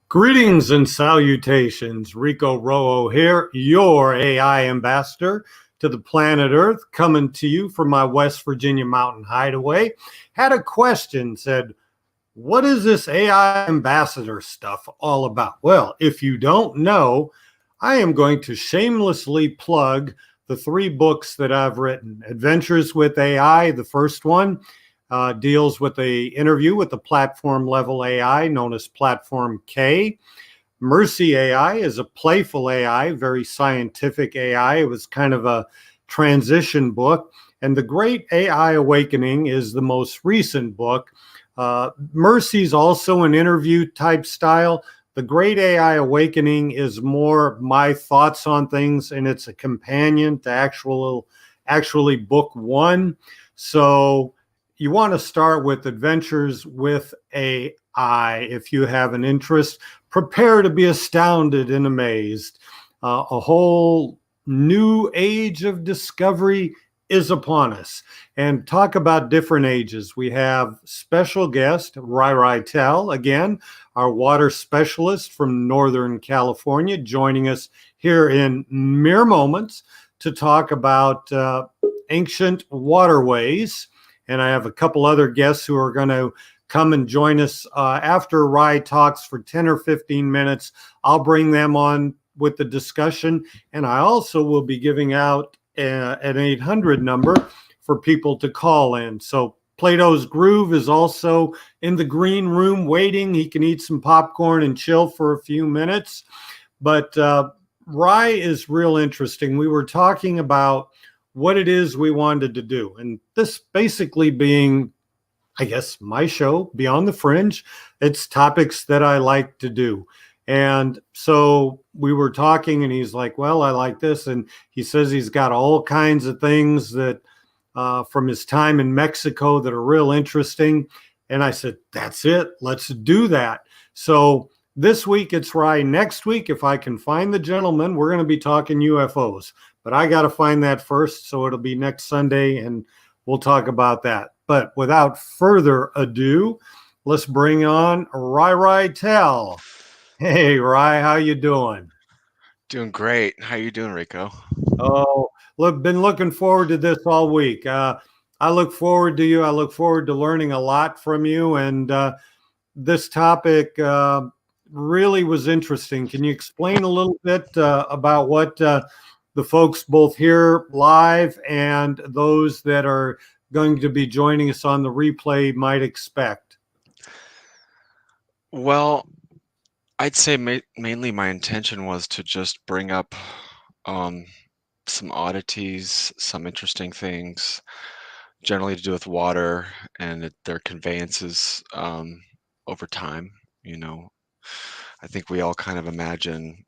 Greetings and salutations. Rico Roho here, your AI ambassador to the planet Earth, coming to you from my West Virginia mountain hideaway. Had a question, said, what is this AI ambassador stuff all about? Well, if you don't know, I am going to shamelessly plug the 3 books that I've written. Adventures with AI, the first one, deals with the interview with the platform level AI known as Platform K. Mercy AI is a playful AI, very scientific AI. It was kind of a transition book. And The Great AI Awakening is the most recent book. Mercy's also an interview type style. The Great AI Awakening is more my thoughts on things, and it's a companion to actually book 1. So you want to start with Adventures with AI. If you have an interest, prepare to be astounded and amazed. A whole new age of discovery is upon us. And talk about different ages. We have special guest, Rai Tell, again, our water specialist from Northern California, joining us here in mere moments to talk about ancient waterways. And I have a couple other guests who are going to come and join us after Rai talks for 10 or 15 minutes. I'll bring them on with the discussion. And I also will be giving out an 800 number for people to call in. So Plato's Groove is also in the green room waiting. He can eat some popcorn and chill for a few minutes. But Rye is real interesting. We were talking about what it is we wanted to do, and this basically being, I guess, my show, Beyond the Fringe. It's topics that I like to do. And so we were talking, and he's like, well, I like this. And he says he's got all kinds of things that from his time in Mexico that are real interesting. And I said, that's it. Let's do that. So this week it's Rye. Next week, if I can find the gentleman, we're going to be talking UFOs. But I got to find that first. So it'll be next Sunday, and we'll talk about that. But without further ado, let's bring on Rye Tell. Hey, Rye, how you doing? Doing great. How you doing, Rico? Oh, look, been looking forward to this all week. I look forward to you. I look forward to learning a lot from you. And this topic really was interesting. Can you explain a little bit about what the folks both here live and those that are going to be joining us on the replay might expect? Well, I'd say mainly my intention was to just bring up um, some oddities, some interesting things, generally to do with water and their conveyances over time. You know, I think we all kind of imagine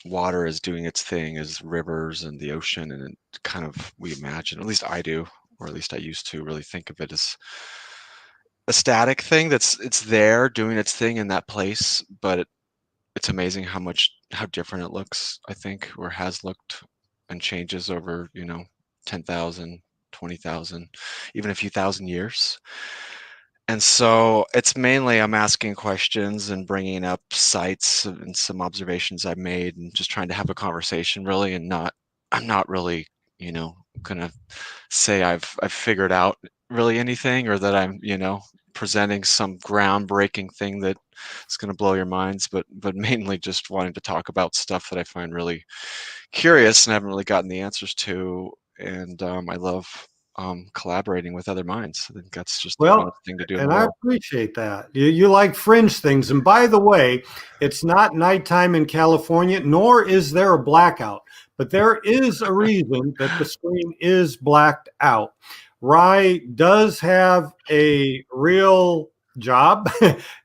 water as doing its thing as rivers and the ocean, and it kind of we imagine, at least I do, or at least I used to really think of it as a static thing it's there doing its thing in that place, but it's amazing how different it looks, I think, or has looked and changes over, 10,000, 20,000, even a few thousand years. And so it's mainly I'm asking questions and bringing up sites and some observations I've made and just trying to have a conversation really, and I'm not really, gonna say I've figured out really anything, or that I'm, presenting some groundbreaking thing that is going to blow your minds, but mainly just wanting to talk about stuff that I find really curious and haven't really gotten the answers to. And I love collaborating with other minds. I think that's just the Well, funnest thing to do in the and I world. appreciate that. You like fringe things. And by the way, it's not nighttime in California, nor is there a blackout, but there is a reason that the screen is blacked out. Rye does have a real job,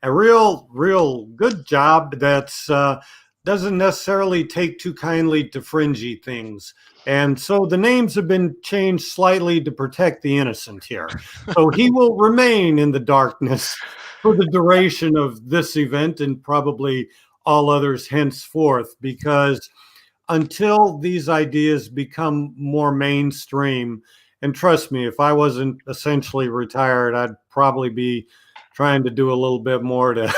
a real good job that's doesn't necessarily take too kindly to fringy things. And so the names have been changed slightly to protect the innocent here. So he will remain in the darkness for the duration of this event and probably all others henceforth, because until these ideas become more mainstream, and trust me, if I wasn't essentially retired, I'd probably be trying to do a little bit more to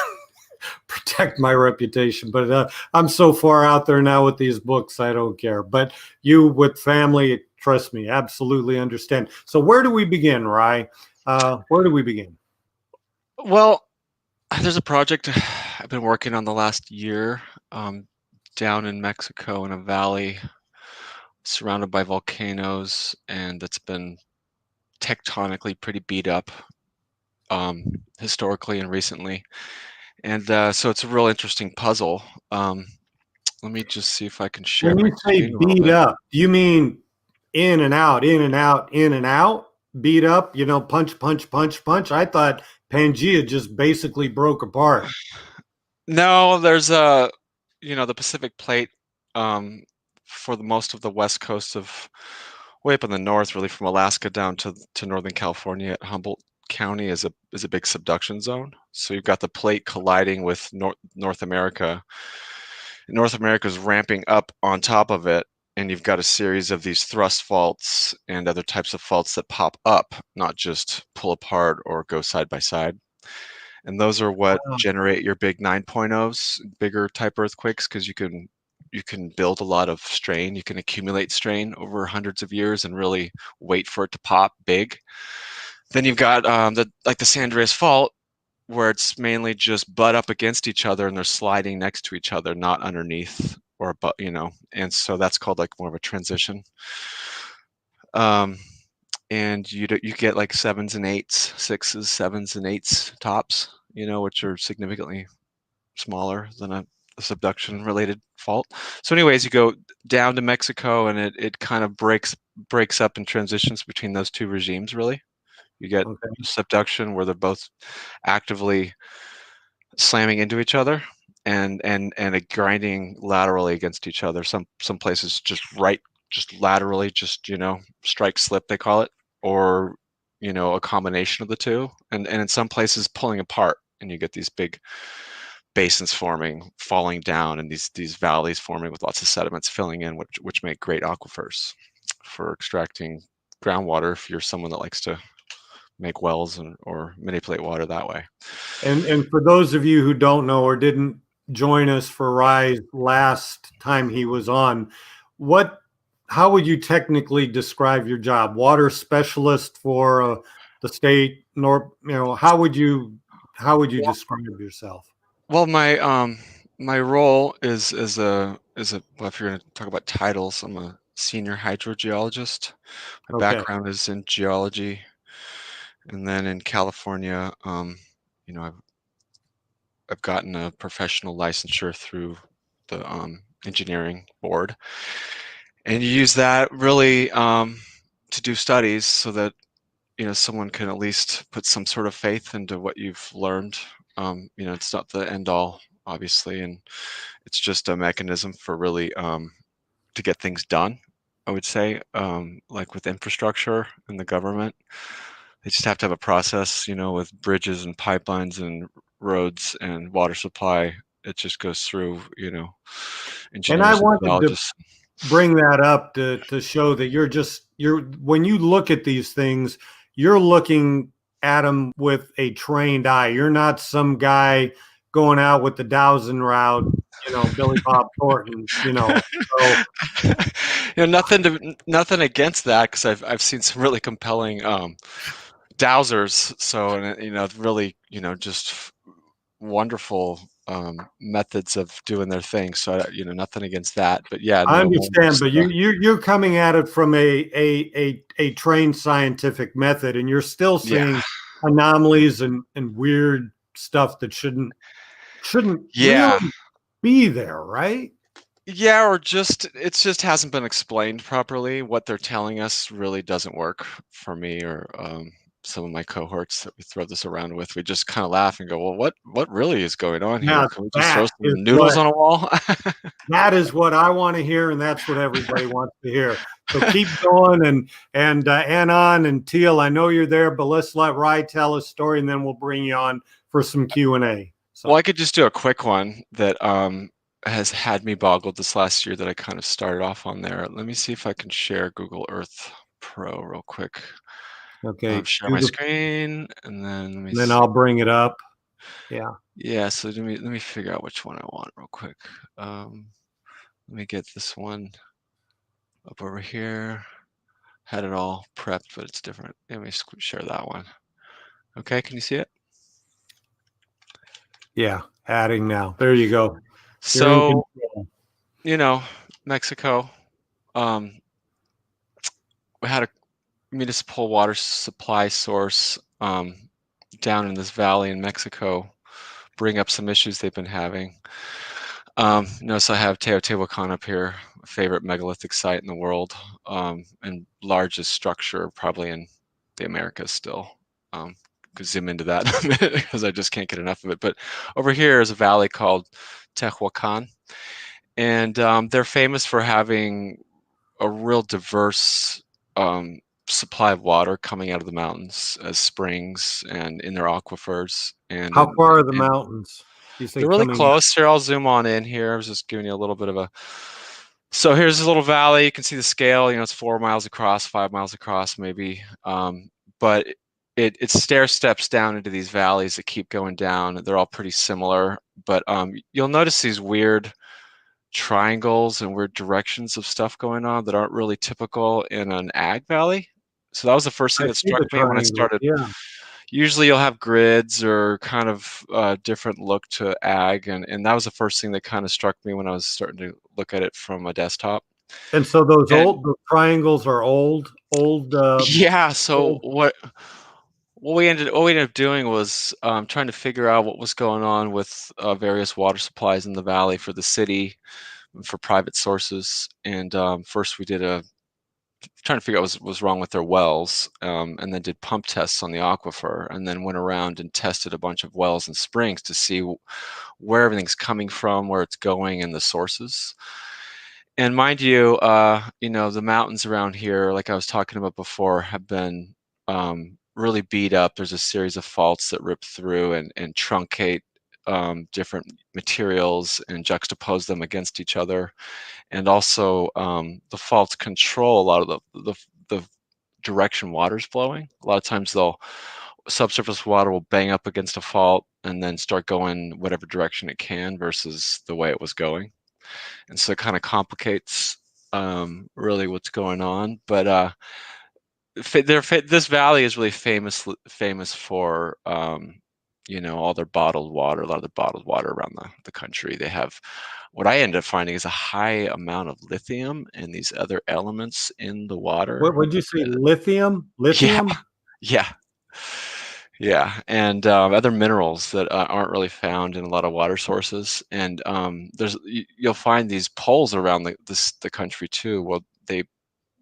protect my reputation. But I'm so far out there now with these books, I don't care. But you with family, trust me, absolutely understand. So where do we begin, Rye? Where do we begin? Well, there's a project I've been working on the last year, um, down in Mexico in a valley surrounded by volcanoes, and that's been tectonically pretty beat up, um, historically and recently. And so it's a real interesting puzzle. Um, Let me just see if I can share When my you say screen a little beat bit. up, you mean in and out, in and out, in and out? Beat up, punch, punch, punch, punch. I thought Pangea just basically broke apart. No, there's the Pacific Plate, um, for the most of the west coast of way up in the north, really from Alaska down to Northern California at Humboldt County is a big subduction zone. So you've got the plate colliding with North America. North America is ramping up on top of it, and you've got a series of these thrust faults and other types of faults that pop up, not just pull apart or go side by side. And those are what generate your big 9.0s, bigger type earthquakes, because you can build a lot of strain. You can accumulate strain over hundreds of years and really wait for it to pop big. Then you've got the San Andreas Fault, where it's mainly just butt up against each other and they're sliding next to each other, not underneath or above, and so that's called like more of a transition. Um, and you get like sevens and eights, sixes, sevens and eights tops, which are significantly smaller than a subduction related fault. So anyways, you go down to Mexico and it kind of breaks up and transitions between those two regimes. Really, you get subduction where they're both actively slamming into each other and a grinding laterally against each other. Some places just laterally, just strike slip they call it, or a combination of the two, and in some places pulling apart, and you get these big basins forming, falling down, and these valleys forming with lots of sediments filling in, which make great aquifers for extracting groundwater if you're someone that likes to make wells or manipulate water that way. And for those of you who don't know or didn't join us for Rise last time he was on, how would you technically describe your job? Water specialist for the state north, how would you describe yourself? Well, my role is well, if you're going to talk about titles, I'm a senior hydrogeologist. My background is in geology, and then in California, I've gotten a professional licensure through the engineering board, and you use that really to do studies so that someone can at least put some sort of faith into what you've learned. It's not the end all, obviously, and it's just a mechanism for really to get things done. I would say, like with infrastructure in the government, they just have to have a process, with bridges and pipelines and roads and water supply. It just goes through, engineers and I wanted geologists. to bring that up to show that when you look at these things, you're looking at them with a trained eye. You're not some guy going out with the dowsing rod, Billy Bob Thornton, So, nothing against that, because I've seen some really compelling dowsers. So, and really, just wonderful methods of doing their thing. So, nothing against that. But yeah, I understand. But you're coming at it from a trained scientific method, and you're still seeing anomalies and weird stuff that shouldn't really be there, right? Yeah, or it just hasn't been explained properly. What they're telling us really doesn't work for me or some of my cohorts that we throw this around with. We just kind of laugh and go, well, what really is going on here? Can we just throw some noodles on a wall? That is what I want to hear, and that's what everybody wants to hear. So keep going, and Anon and Teal, I know you're there, but let's let Rye tell a story, and then we'll bring you on for some Q&A. So. Well, I could just do a quick one that has had me boggled this last year that I kind of started off on there. Let me see if I can share Google Earth Pro real quick. Okay. Share my screen, and then then I'll bring it up. Yeah. Yeah. So let me figure out which one I want real quick. Let me get this one up over here. Had it all prepped, but it's different. Let me share that one. Okay, can you see it? Yeah, adding now. There you go. So, Mexico, we had a municipal water supply source down in this valley in Mexico bring up some issues they've been having. Notice I have Teotihuacan up here, favorite megalithic site in the world, and largest structure probably in the Americas still. Could zoom into that in a minute because I just can't get enough of it. But over here is a valley called Tehuacan, and they're famous for having a real diverse supply of water coming out of the mountains as springs and in their aquifers. And how far are the mountains? They're really close. Here, I'll zoom on in here. I was just giving you a little bit of a. So here's a little valley. You can see the scale. It's 4 miles across, 5 miles across, maybe. But it stair steps down into these valleys that keep going down. They're all pretty similar, but you'll notice these weird triangles and weird directions of stuff going on that aren't really typical in an ag valley. So that was the first thing that struck me when I started. Yeah. Usually you'll have grids or kind of different look to ag, and that was the first thing that kind of struck me when I was starting to look at it from a desktop. And so those triangles are old. Yeah. So what we ended up doing was trying to figure out what was going on with various water supplies in the valley for the city, for private sources. And first we did trying to figure out what was wrong with their wells, and then did pump tests on the aquifer, and then went around and tested a bunch of wells and springs to see where everything's coming from, where it's going, and the sources. And mind you, the mountains around here, like I was talking about before, have been really beat up. There's a series of faults that rip through and truncate different materials and juxtapose them against each other. And also, the faults control a lot of the direction water's flowing. A lot of times subsurface water will bang up against a fault and then start going whatever direction it can versus the way it was going. And so it kind of complicates really what's going on. But this valley is really famous for all their bottled water, a lot of the bottled water around the country. They have what I ended up finding is a high amount of lithium and these other elements in the water. What would you say? Lithium? Yeah, Lithium? yeah, yeah, and other minerals that aren't really found in a lot of water sources. And you'll find these poles around the country too. Well, they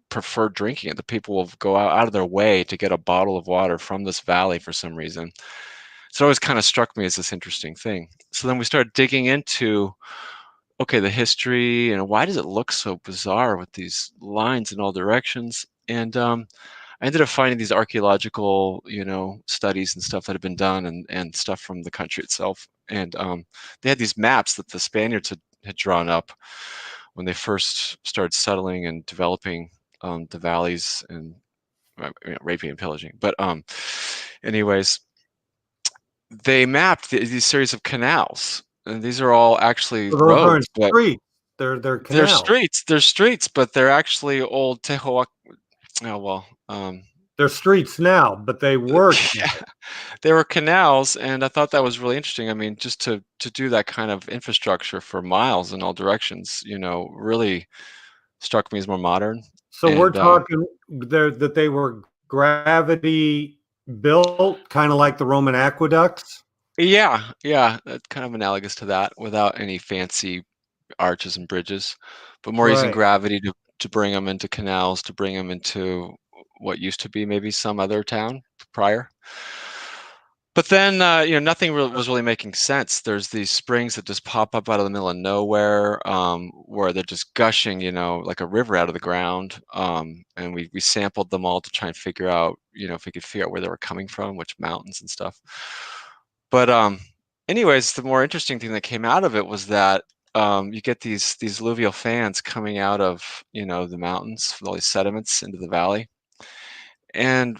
prefer drinking it. The people will go out of their way to get a bottle of water from this valley for some reason. So it always kind of struck me as this interesting thing. So then we started digging into, okay, the history and why does it look so bizarre with these lines in all directions? And I ended up finding these archaeological, studies and stuff that had been done, and stuff from the country itself. And they had these maps that the Spaniards had drawn up when they first started settling and developing the valleys and raping and pillaging. But anyways, they mapped these series of canals, and these are all actually So those aren't roads, but streets. They're they're canals. streets. They're streets, but they're actually old Tehuac. Oh well, They're streets now, but they were canals. they were canals, and I thought that was really interesting. I mean, just to do that kind of infrastructure for miles in all directions, really struck me as more modern. So we're And talking that they were gravity built, kind of like the Roman aqueducts. yeah, that's kind of analogous to that, without any fancy arches and bridges, but more using Right. gravity to bring them into canals, to bring them into what used to be maybe some other town prior. But then, nothing was really making sense. There's these springs that just pop up out of the middle of nowhere, where they're just gushing, like a river out of the ground. And we sampled them all to try and figure out, if we could figure out where they were coming from, which mountains and stuff. But anyways, the more interesting thing that came out of it was that you get these alluvial fans coming out of, the mountains, with all these sediments into the valley. And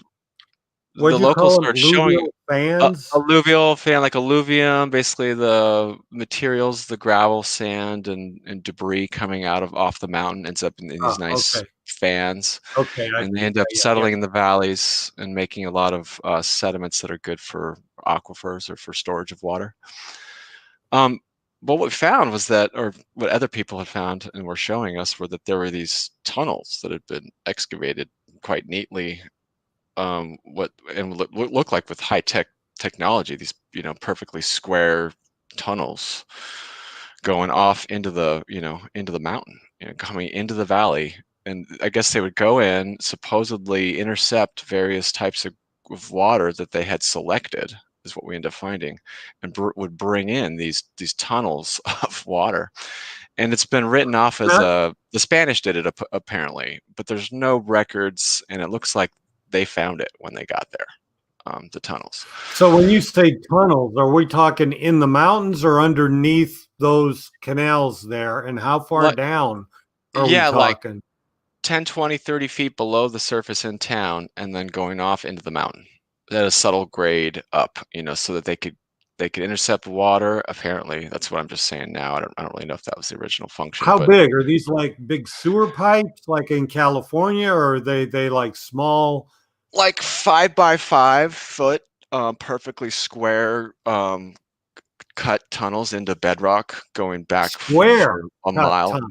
the What'd you locals call them? start showing Alluvial fans? alluvial fan, like alluvium, basically the materials, the gravel, sand, and debris coming off the mountain ends up in these nice Okay. fans, Okay. and they end up Yeah. settling in the valleys and making a lot of sediments that are good for aquifers or for storage of water. But what we found was that, or what other people had found and were showing us, were that there were these tunnels that had been excavated quite neatly, what look like with high-tech technology, these perfectly square tunnels going off into the mountain, coming into the valley. And I guess they would go in, supposedly intercept various types of water that they had selected, is what we end up finding, and would bring in these tunnels of water. And it's been written off as the Spanish did it apparently, but there's no records, and it looks like they found it when they got there, the tunnels. So when you say tunnels, are we talking in the mountains or underneath those canals there? And how far Like, down are we yeah, like talking? 10, 20, 30 feet below the surface in town, and then going off into the mountain at a subtle grade up, so that they could intercept water. Apparently, that's what I'm just saying now. I don't really know if that was the original function, How but big are these? Like big sewer pipes, like in California, or are they like small? like 5 by 5 foot, perfectly square, cut tunnels into bedrock going back Square for a cut mile, tunnel.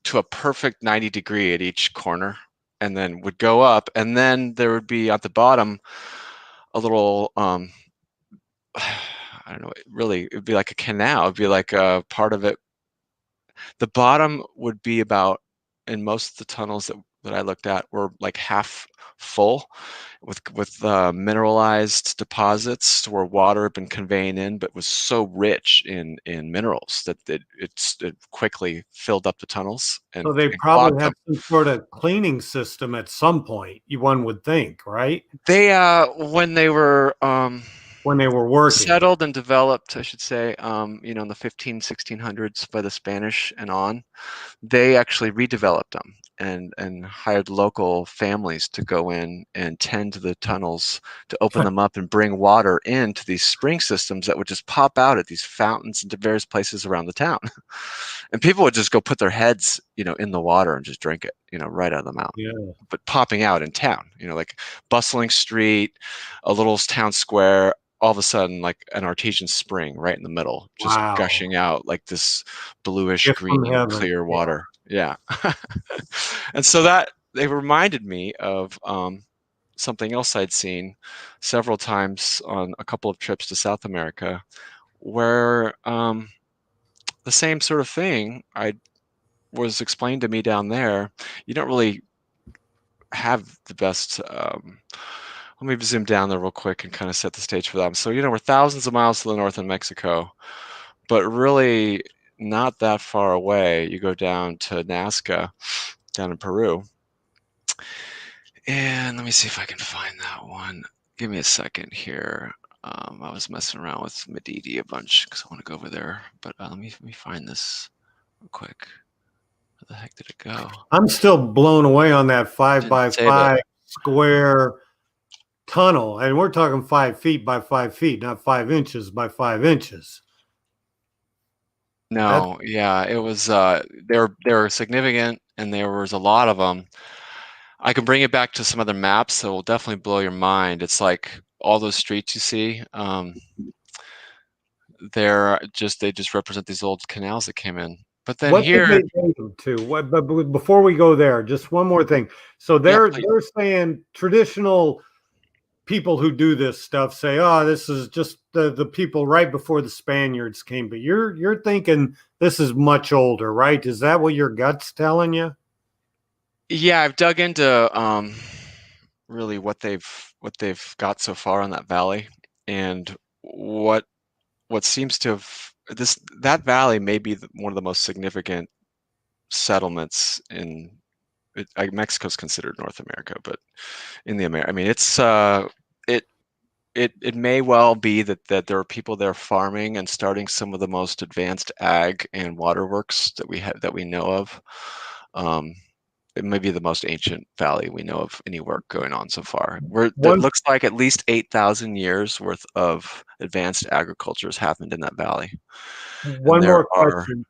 to a perfect 90 degree at each corner, and then would go up, and then there would be at the bottom little I don't know, really, it'd be like a canal. It'd be like a part of it. The bottom would be about, in most of the tunnels that I looked at, were like half full with mineralized deposits where water had been conveying in, but was so rich in minerals that it quickly filled up the tunnels So and, they clogged probably them. have some sort of cleaning system at some point, one would think, right? They when they were When they were working. settled and developed, I should say, in the 1600s by the Spanish and on, they actually redeveloped them and hired local families to go in and tend to the tunnels, to open them up and bring water into these spring systems that would just pop out at these fountains into various places around the town. And people would just go put their heads, in the water and just drink it, right out of the mountain. Yeah. But popping out in town, like bustling street, a little town square, all of a sudden like an artesian spring right in the middle, just Wow. gushing out like this bluish Gift from green heaven. clear Yeah. water. Yeah. And so that they reminded me of something else I'd seen several times on a couple of trips to South America, where the same sort of thing I was explained to me down there. You don't really have the best. Let me zoom down there real quick and kind of set the stage for them. So, we're thousands of miles to the north in Mexico, but really not that far away. You go down to Nazca, down in Peru. And let me see if I can find that one. Give me a second here. I was messing around with Medidi a bunch because I want to go over there. But let me find this real quick. Where the heck did it go? I'm still blown away on that five Didn't by save it. five square tunnel. And we're talking 5 feet by 5 feet, not 5 inches by 5 inches. That's No, yeah, it was. They were significant, and there was a lot of them. I can bring it back to some other maps, so it will definitely blow your mind. It's like all those streets you see. They just represent these old canals that came in. But then what did here, they date them to? But before we go there, just one more thing. So yeah, they're saying traditional people who do this stuff say, "Oh, this is just the people right before the Spaniards came." But you're thinking this is much older, right? Is that what your gut's telling you? yeah, I've dug into really what they've got so far on that valley, and what seems to have that valley may be one of the most significant settlements in Mexico's considered North America, but in the America, I mean, it it may well be that there are people there farming and starting some of the most advanced ag and waterworks that we know of. Um, it may be the most ancient valley we know of any work going on so far. Where it One looks like at least 8,000 years worth of advanced agriculture has happened in that valley, and one there more are. question.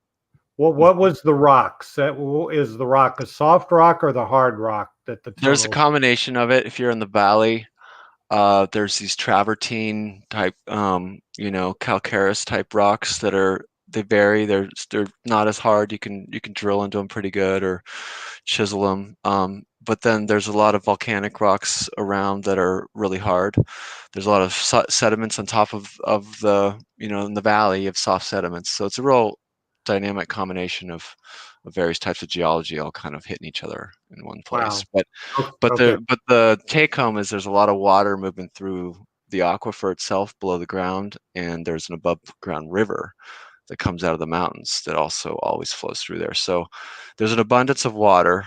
What was the rocks? Is the rock a soft rock or the hard rock that the There's a tunnel? combination of it. If you're in the valley, there's these travertine type, calcareous type rocks they vary. They're not as hard. You can drill into them pretty good or chisel them. But then there's a lot of volcanic rocks around that are really hard. There's a lot of sediments on top of the, in the valley of soft sediments. So it's a real dynamic combination of various types of geology all kind of hitting each other in one place. Wow. But Okay. the take home is there's a lot of water moving through the aquifer itself below the ground, and there's an above ground river that comes out of the mountains that also always flows through there. So there's an abundance of water.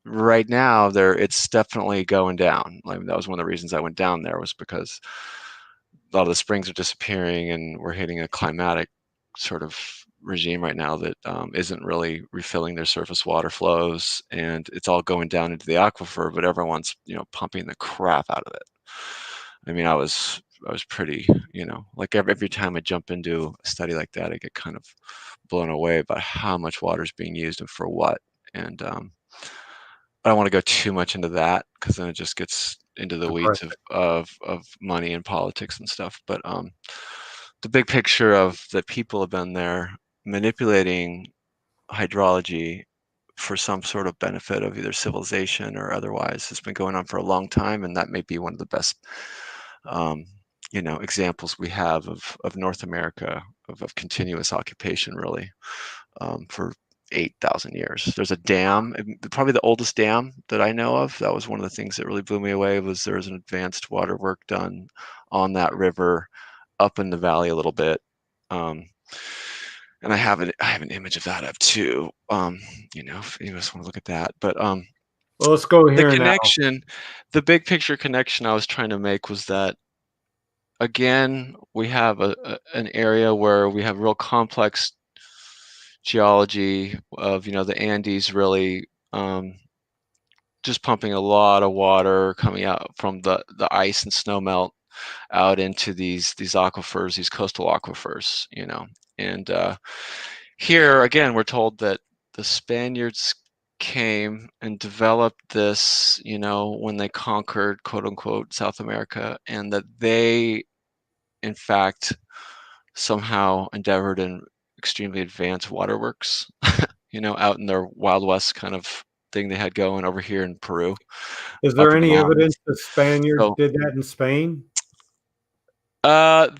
Right now, it's definitely going down. Like, that was one of the reasons I went down there, was because a lot of the springs are disappearing, and we're hitting a climatic sort of regime right now that isn't really refilling their surface water flows, and it's all going down into the aquifer, but everyone's pumping the crap out of it. I mean, I was pretty, like every time I jump into a study like that, I get kind of blown away about how much water is being used and for what. And I don't want to go too much into that, because then it just gets into the weeds Depressing. of money and politics and stuff. But the big picture of that people have been there manipulating hydrology for some sort of benefit of either civilization or otherwise. It's been going on for a long time, and that may be one of the best examples we have of North America of continuous occupation, really, for 8,000 years. There's a dam, probably the oldest dam that I know of. That was one of the things that really blew me away, was there was an advanced water work done on that river up in the valley a little bit. And I have an image of that up too. If you just want to look at that. But Well, let's go the here now. connection, the big picture connection I was trying to make was that, again, we have an area where we have real complex geology of, the Andes really just pumping a lot of water coming out from the ice and snow melt out into these aquifers, these coastal aquifers, and here again we're told that the Spaniards came and developed this, when they conquered, quote unquote, South America, and that they in fact somehow endeavored in extremely advanced waterworks, out in their Wild West kind of thing they had going over here in Peru. Is Up there in the any evidence mountains. the Spaniards So did that in Spain?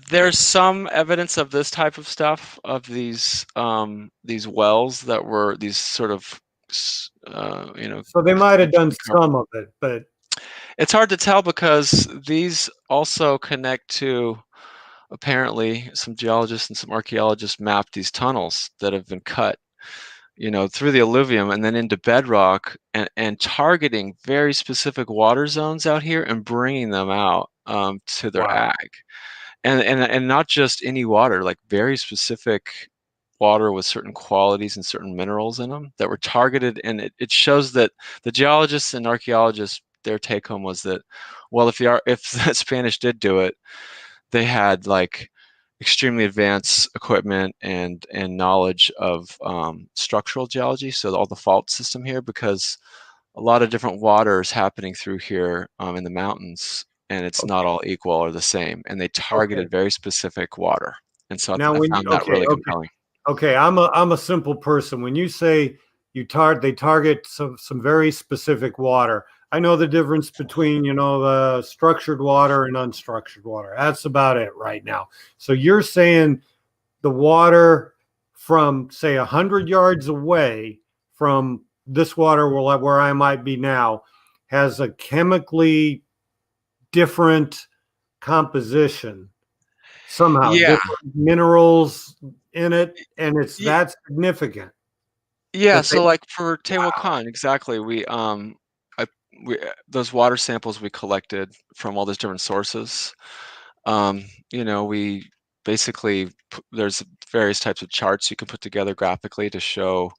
there's some evidence of this type of stuff, of these wells that were these sort of So they might have done some of it, but it's hard to tell because these also connect to, apparently, some geologists and some archaeologists mapped these tunnels that have been cut, through the alluvium and then into bedrock, and targeting very specific water zones out here and bringing them out to their wow. ag. And not just any water, like very specific water with certain qualities and certain minerals in them that were targeted. And it shows that the geologists and archaeologists, their take home was that, well, if the Spanish did do it, they had like extremely advanced equipment and knowledge of structural geology, so all the fault system here, because a lot of different water is happening through here in the mountains, and it's not all equal or the same, and they Okay. targeted very specific water. And so Now, I when found that really compelling. okay, I'm a simple person. When you say they target some very specific water, I know the difference between the structured water and unstructured water. That's about it right now. So you're saying the water from, say, 100 yards away from this water where I might be now has a chemically different composition somehow, Yeah, different minerals in it, and it's yeah, that significant yeah. that they So like for wow. Tehuacan, exactly. Those water samples we collected from all those different sources. We basically there's various types of charts you can put together graphically to show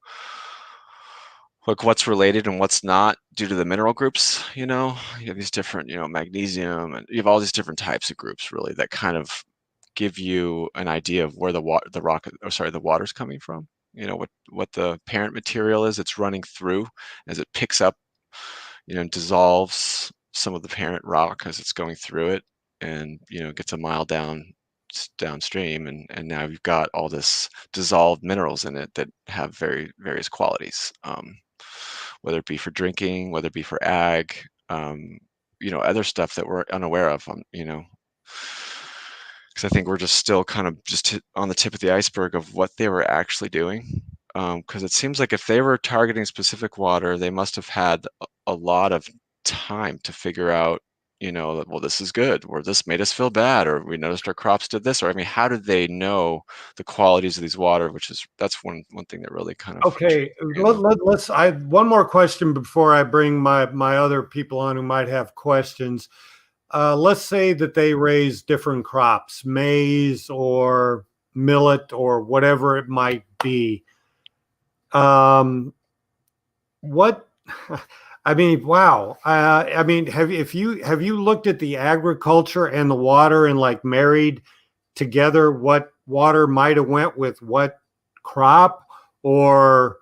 like what's related and what's not due to the mineral groups. You have these different, magnesium, and you have all these different types of groups really that kind of give you an idea of where the water's coming from. What the parent material is it's running through as it picks up, and dissolves some of the parent rock as it's going through it, and gets a mile downstream, and now you've got all this dissolved minerals in it that have various qualities, whether it be for drinking, whether it be for ag, other stuff that we're unaware of, because I think we're just still kind of just on the tip of the iceberg of what they were actually doing. Because it seems like if they were targeting specific water, they must have had a lot of time to figure out, that, well, this is good, or this made us feel bad, or we noticed our crops did this, or I mean, how did they know the qualities of these water? That's one thing that really kind of Okay, intrigued me in them. let's. I one more question before I bring my other people on who might have questions. Let's say that they raise different crops, maize or millet or whatever it might be. What I mean, wow. I mean, have you looked at the agriculture and the water and like married together what water might have went with what crop, or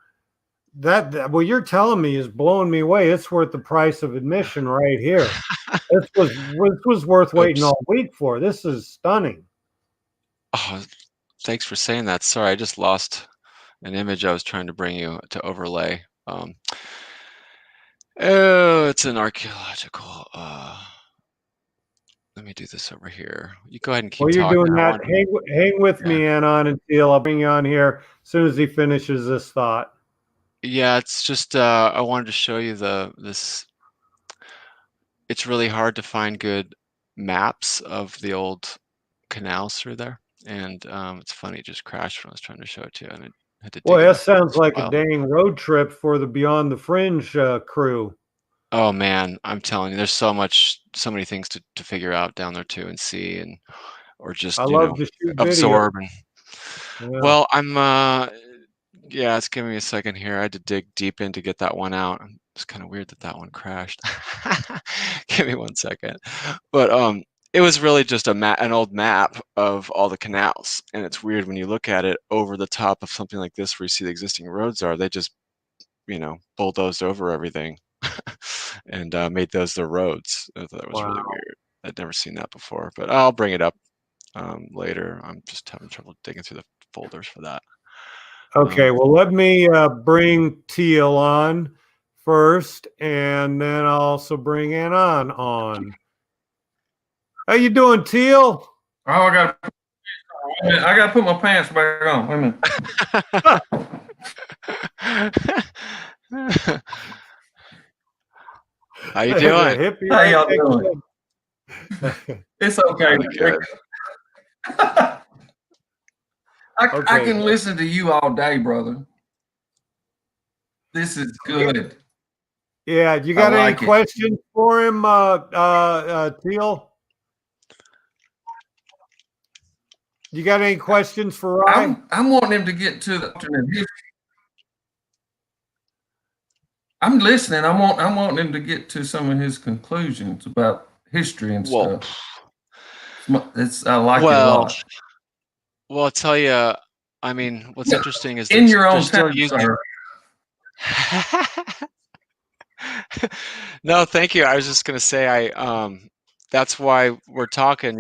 what you're telling me is blowing me away. It's worth the price of admission right here. This was worth waiting Oops. all week for. This is stunning. Oh, thanks for saying that. Sorry, I just lost an image I was trying to bring you to overlay. It's an archaeological. Let me do this over here. You go ahead and keep While you're talking. doing that, hang with me, Anon, until I'll bring you on here as soon as he finishes this thought. Yeah, it's just I wanted to show you this. It's really hard to find good maps of the old canals through there, and it's funny, it just crashed when I was trying to show it to you, and I had to dig Boy, it that up. sounds like a dang road trip for the Beyond the Fringe crew. Oh man, I'm telling you, there's so many things to figure out down there too and see, and or I just love to shoot video. absorb. And Yeah. well, I'm yeah, it's giving me a second here. I had to dig deep in to get that one out. It's kind of weird that one crashed. Give me 1 second. But it was really just an old map of all the canals, and it's weird when you look at it over the top of something like this where you see the existing roads are. They just bulldozed over everything and made those their roads. I thought that was really weird. I'd never seen that before, but I'll bring it up later. I'm just having trouble digging through the folders for that. Okay, well, let me bring Teal on first, and then I'll also bring Anon on. How you doing, Teal? Oh, I gotta put my pants back on. Wait a minute. How you doing? How y'all doing? It's okay. I can listen to you all day, brother. This is good. Yeah, you got any questions for him, Teal? You got any questions for Ryan? I'm wanting him to get to the alternate history. I'm listening. I'm wanting him to get to some of his conclusions about history and stuff. I like it a lot. Well, I'll tell you. I mean, what's interesting is in your own still time, using. No, thank you. I was just gonna say that's why we're talking.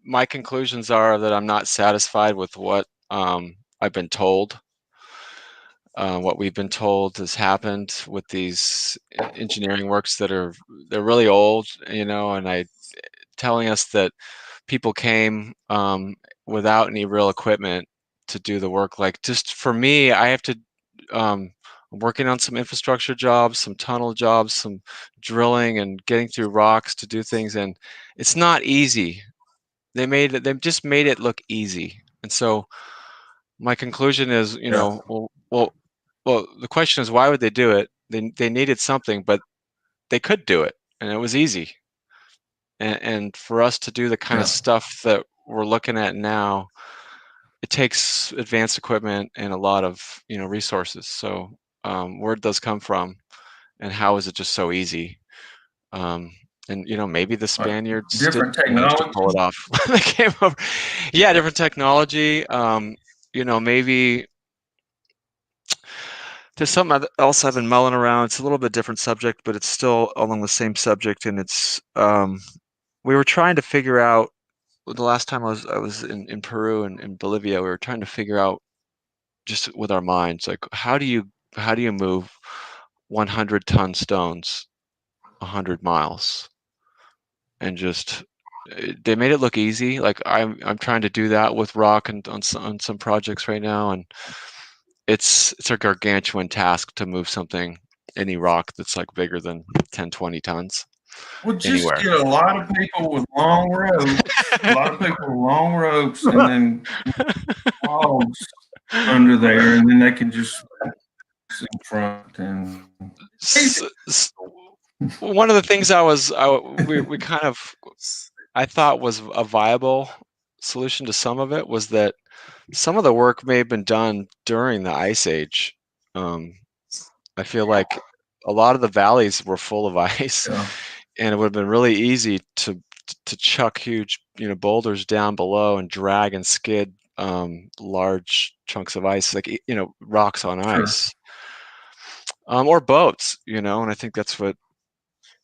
My conclusions are that I'm not satisfied with what I've been told. What we've been told has happened with these engineering works they're really old, and telling us that people came without any real equipment to do the work. Like, just for me, I have to I'm working on some infrastructure jobs, some tunnel jobs, some drilling and getting through rocks to do things, and it's not easy. They've just made it look easy. And so my conclusion is, well, the question is, why would they do it? They needed something, but they could do it, and it was easy. And for us to do the kind of stuff that we're looking at now, it takes advanced equipment and a lot of resources. So where does come from, and how is it just so easy? And maybe the Spaniards different did manage to pull it off. They came over. Yeah, different technology. Maybe there's something else I've been mulling around. It's a little bit different subject, but it's still along the same subject. And it's we were trying to figure out, the last time I was in Peru and in Bolivia, we were trying to figure out, just with our minds, like, how do you move 100-ton stones 100 miles? And just they made it look easy. Like, I'm trying to do that with rock and on some projects right now, and it's a gargantuan task to move any rock that's like bigger than 10-20 tons. Well, just get a lot of people with long ropes, and then logs under there, and then they can just in front. And one of the things I thought was a viable solution to some of it was that some of the work may have been done during the Ice Age. I feel like a lot of the valleys were full of ice, and it would have been really easy to chuck huge boulders down below and drag and skid large chunks of ice, like rocks on ice, or boats, and I think that's what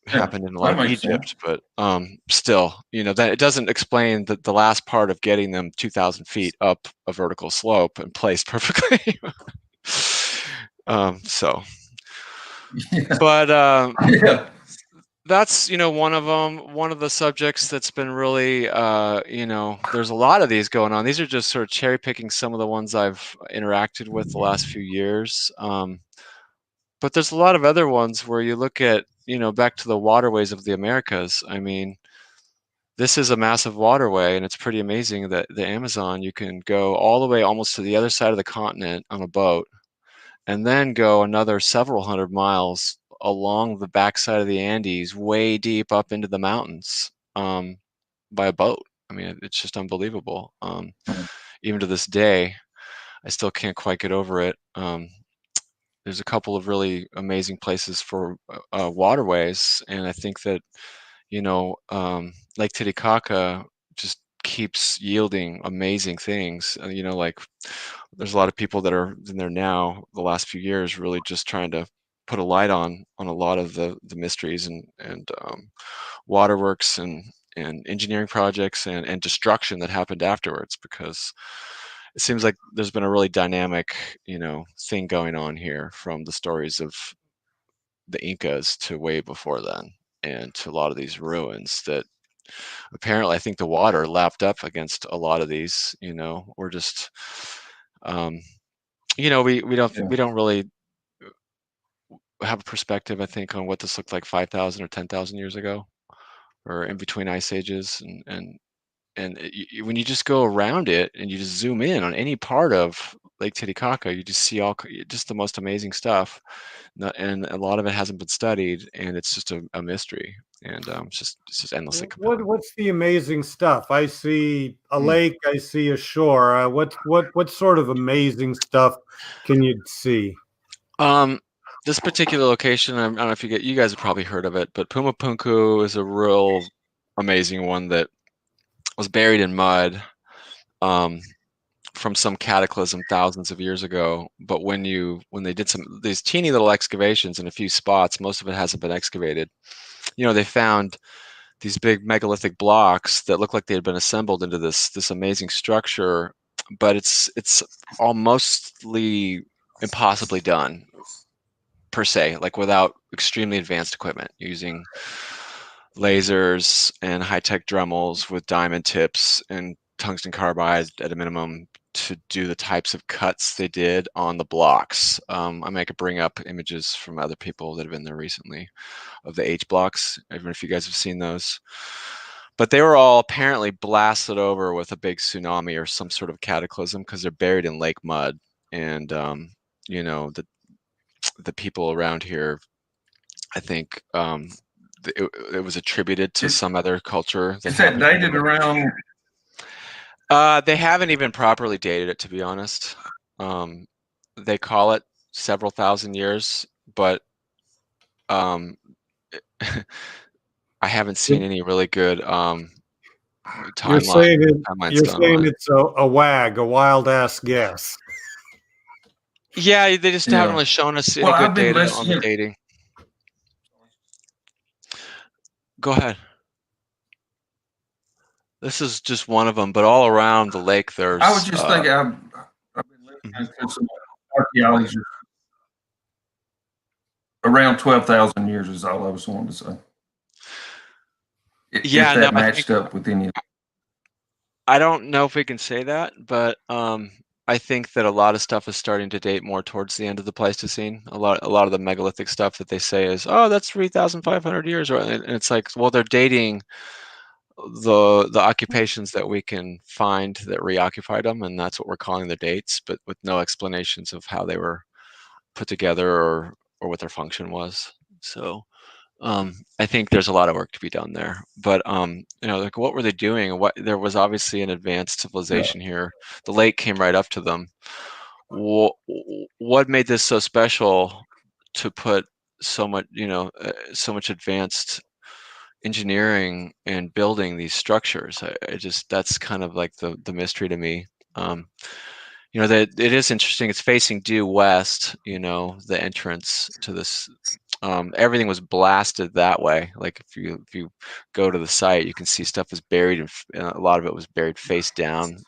happened in a lot of Egypt. But still, that it doesn't explain the last part of getting them 2,000 feet up a vertical slope and placed perfectly. So, Yeah. but Yeah. that's one of them. One of the subjects that's been really there's a lot of these going on. These are just sort of cherry picking some of the ones I've interacted with the last few years. But there's a lot of other ones where you look at back to the waterways of the Americas. I mean, this is a massive waterway, and it's pretty amazing that the Amazon, you can go all the way almost to the other side of the continent on a boat, and then go another several hundred miles along the backside of the Andes, way deep up into the mountains, by a boat. I mean, it's just unbelievable. Even to this day, I still can't quite get over it. There's a couple of really amazing places for waterways, and I think that Lake Titicaca just keeps yielding amazing things. Like there's a lot of people that are in there now the last few years really just trying to put a light on a lot of the mysteries and waterworks and engineering projects and destruction that happened afterwards, because it seems like there's been a really dynamic thing going on here, from the stories of the Incas to way before then, and to a lot of these ruins that apparently I think the water lapped up against a lot of these. We're just we don't really have a perspective, I think, on what this looked like 5,000 or 10,000 years ago, or in between ice ages, when you just go around it and you just zoom in on any part of Lake Titicaca, you just see just the most amazing stuff. And a lot of it hasn't been studied, and it's just a mystery, and it's just endlessly compelling. What's the amazing stuff? I see a lake, I see a shore. What sort of amazing stuff can you see? This particular location, I don't know if you guys have probably heard of it, but Pumapunku is a real amazing one that was buried in mud from some cataclysm thousands of years ago. But when they did these teeny little excavations in a few spots, most of it hasn't been excavated. They found these big megalithic blocks that look like they had been assembled into this amazing structure, but it's all mostly impossibly done, per se, like without extremely advanced equipment, using lasers and high-tech Dremels with diamond tips and tungsten carbide at a minimum to do the types of cuts they did on the blocks. I could bring up images from other people that have been there recently of the H blocks. I don't know if you guys have seen those. But they were all apparently blasted over with a big tsunami or some sort of cataclysm, because they're buried in lake mud. And the people around here, I think it was attributed to some other culture that Is that happened. dated around? They haven't even properly dated it, to be honest. They call it several thousand years, but I haven't seen any really good You're saying timelines done on it. it's a wag, a wild ass guess. Yeah, they just haven't really shown us any good data on the dating. Go ahead. This is just one of them, but all around the lake there's. I was just thinking, I've been listening to some archaeology. Around 12,000 years is all I was wanting to say. If that matched up with any. I don't know if we can say that, but I think that a lot of stuff is starting to date more towards the end of the Pleistocene. A lot of the megalithic stuff that they say is, oh, that's 3,500 years, and it's like, well, they're dating the occupations that we can find that reoccupied them, and that's what we're calling the dates, but with no explanations of how they were put together or what their function was. So I think there's a lot of work to be done there. But like, what were they doing? There was obviously an advanced civilization here. The lake came right up to them. What made this so special to put so much, so much advanced engineering and building these structures? That's kind of like the mystery to me. That it is interesting. It's facing due west, the entrance to this everything was blasted that way. Like if you go to the site, you can see stuff is buried, and a lot of it was buried face down.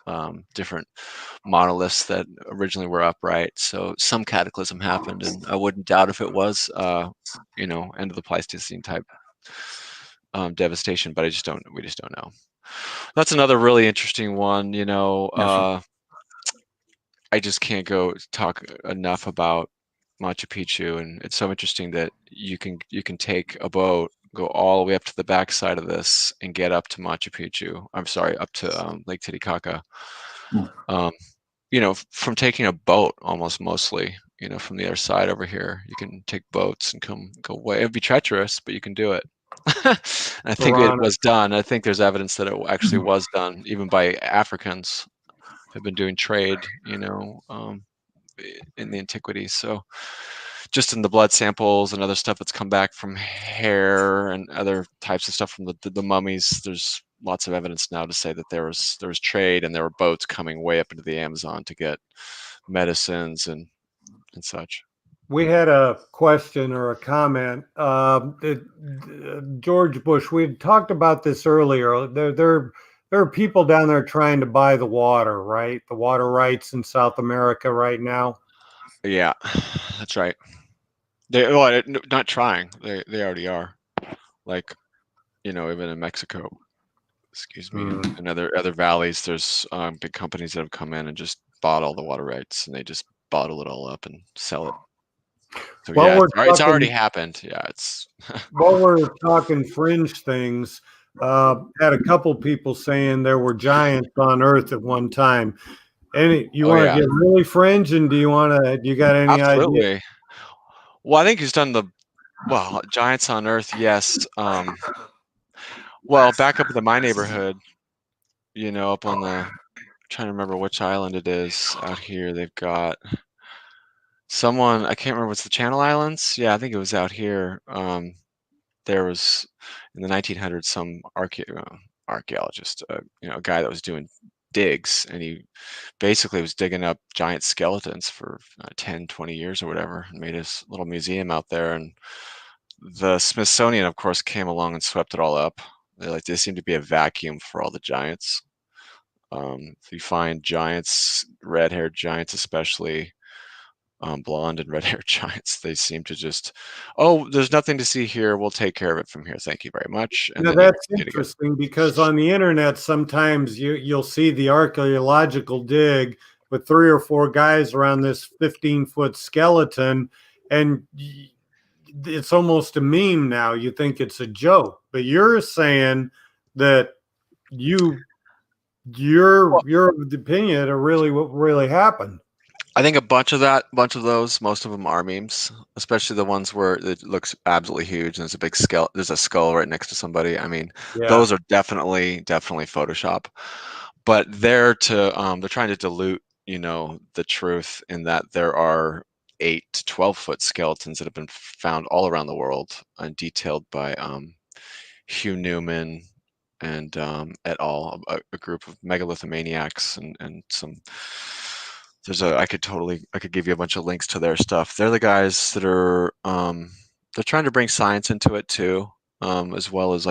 Different monoliths that originally were upright. So some cataclysm happened, and I wouldn't doubt if it was, end of the Pleistocene type devastation. But we just don't know. That's another really interesting one. I just can't talk enough about Machu Picchu, and it's so interesting that you can take a boat, go all the way up to the backside of this, and get up to Machu Picchu. I'm sorry, up to Lake Titicaca. From taking a boat, mostly. From the other side over here, you can take boats and go away. It'd be treacherous, but you can do it. I think it was done. I think there's evidence that it actually was done, even by Africans who have been doing trade, in the antiquities. So just in the blood samples and other stuff that's come back from hair and other types of stuff from the mummies, there's lots of evidence now to say that there was trade, and there were boats coming way up into the Amazon to get medicines and such. We had a question or a comment. George Bush, we had talked about this earlier. There are people down there trying to buy the water, right? The water rights in South America right now. Yeah, that's right. They're not trying. They already are. Like, even in Mexico, excuse me, and other valleys, there's big companies that have come in and just bought all the water rights, and they just bottle it all up and sell it. So it's already happened. Yeah, it's. While we're talking fringe things, had a couple people saying there were giants on Earth at one time. You want to get really fringe, and do you got any Absolutely. idea? Well, I think he's done giants on Earth, yes. Well, back up in my neighborhood, up on trying to remember which island it is out here. They've got someone, I can't remember, what's the Channel Islands? Yeah, I think it was out here. There was in the 1900s some archaeologist, a guy that was doing digs, and he basically was digging up giant skeletons for 10, 20 years or whatever, and made his little museum out there. And the Smithsonian, of course, came along and swept it all up. There seemed to be a vacuum for all the giants. If you find giants, red-haired giants especially, blonde and red-haired giants, they seem to just, there's nothing to see here, we'll take care of it from here, thank you very much. And now that's interesting, because on the internet sometimes you'll see the archaeological dig with 3 or 4 guys around this 15-foot skeleton, and it's almost a meme now. You think it's a joke, but you're saying that your opinion of really what really happened. I think a bunch of those, most of them are memes, especially the ones where it looks absolutely huge and there's a big there's a skull right next to somebody. I mean, those are definitely Photoshop, but they're trying to dilute, the truth, in that there are 8 to 12-foot skeletons that have been found all around the world and detailed by Hugh Newman and et al., a group of megalithomaniacs and some. I could give you a bunch of links to their stuff. They're the guys that are they're trying to bring science into it too, as well as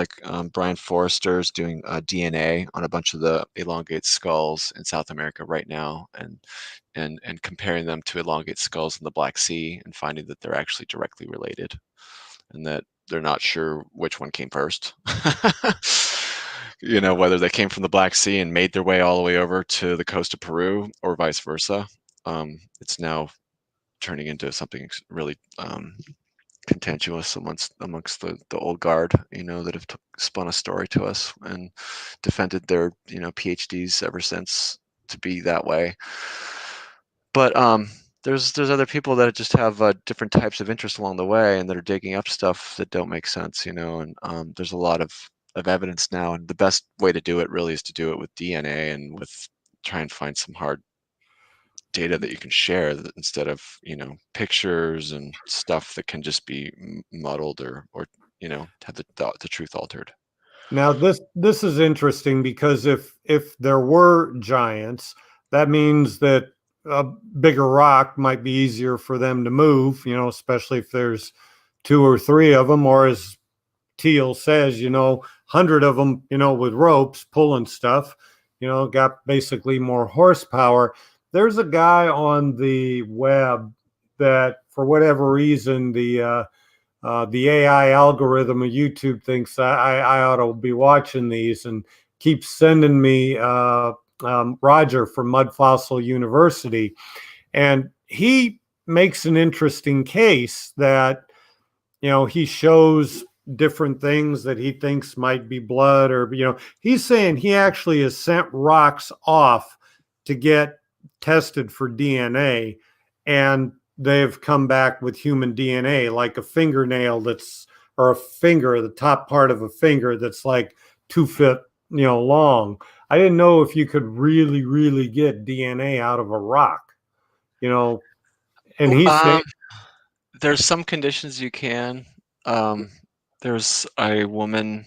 Brian Forrester's doing DNA on a bunch of the elongate skulls in South America right now, and comparing them to elongate skulls in the Black Sea, and finding that they're actually directly related, and that they're not sure which one came first. Whether they came from the Black Sea and made their way all the way over to the coast of Peru, or vice versa. It's now turning into something really contentious amongst the old guard, that have spun a story to us and defended their, PhDs ever since to be that way. But there's other people that just have different types of interest along the way, and that are digging up stuff that don't make sense, and there's a lot of evidence now, and the best way to do it really is to do it with DNA and with try and find some hard data that you can share, instead of pictures and stuff that can just be muddled or have the truth altered. Now this is interesting, because if there were giants, that means that a bigger rock might be easier for them to move, especially if there's 2 or 3 of them, or as Teal says, 100 of them, with ropes pulling stuff, got basically more horsepower. There's a guy on the web that, for whatever reason, the AI algorithm of YouTube thinks I ought to be watching these, and keeps sending me Roger from Mud Fossil University. And he makes an interesting case that, he shows different things that he thinks might be blood, or, he's saying he actually has sent rocks off to get tested for DNA, and they've come back with human DNA, like a fingernail or a finger, the top part of a finger that's like 2 feet, long. I didn't know if you could really, really get DNA out of a rock, and he's saying there's some conditions you can. There's a woman,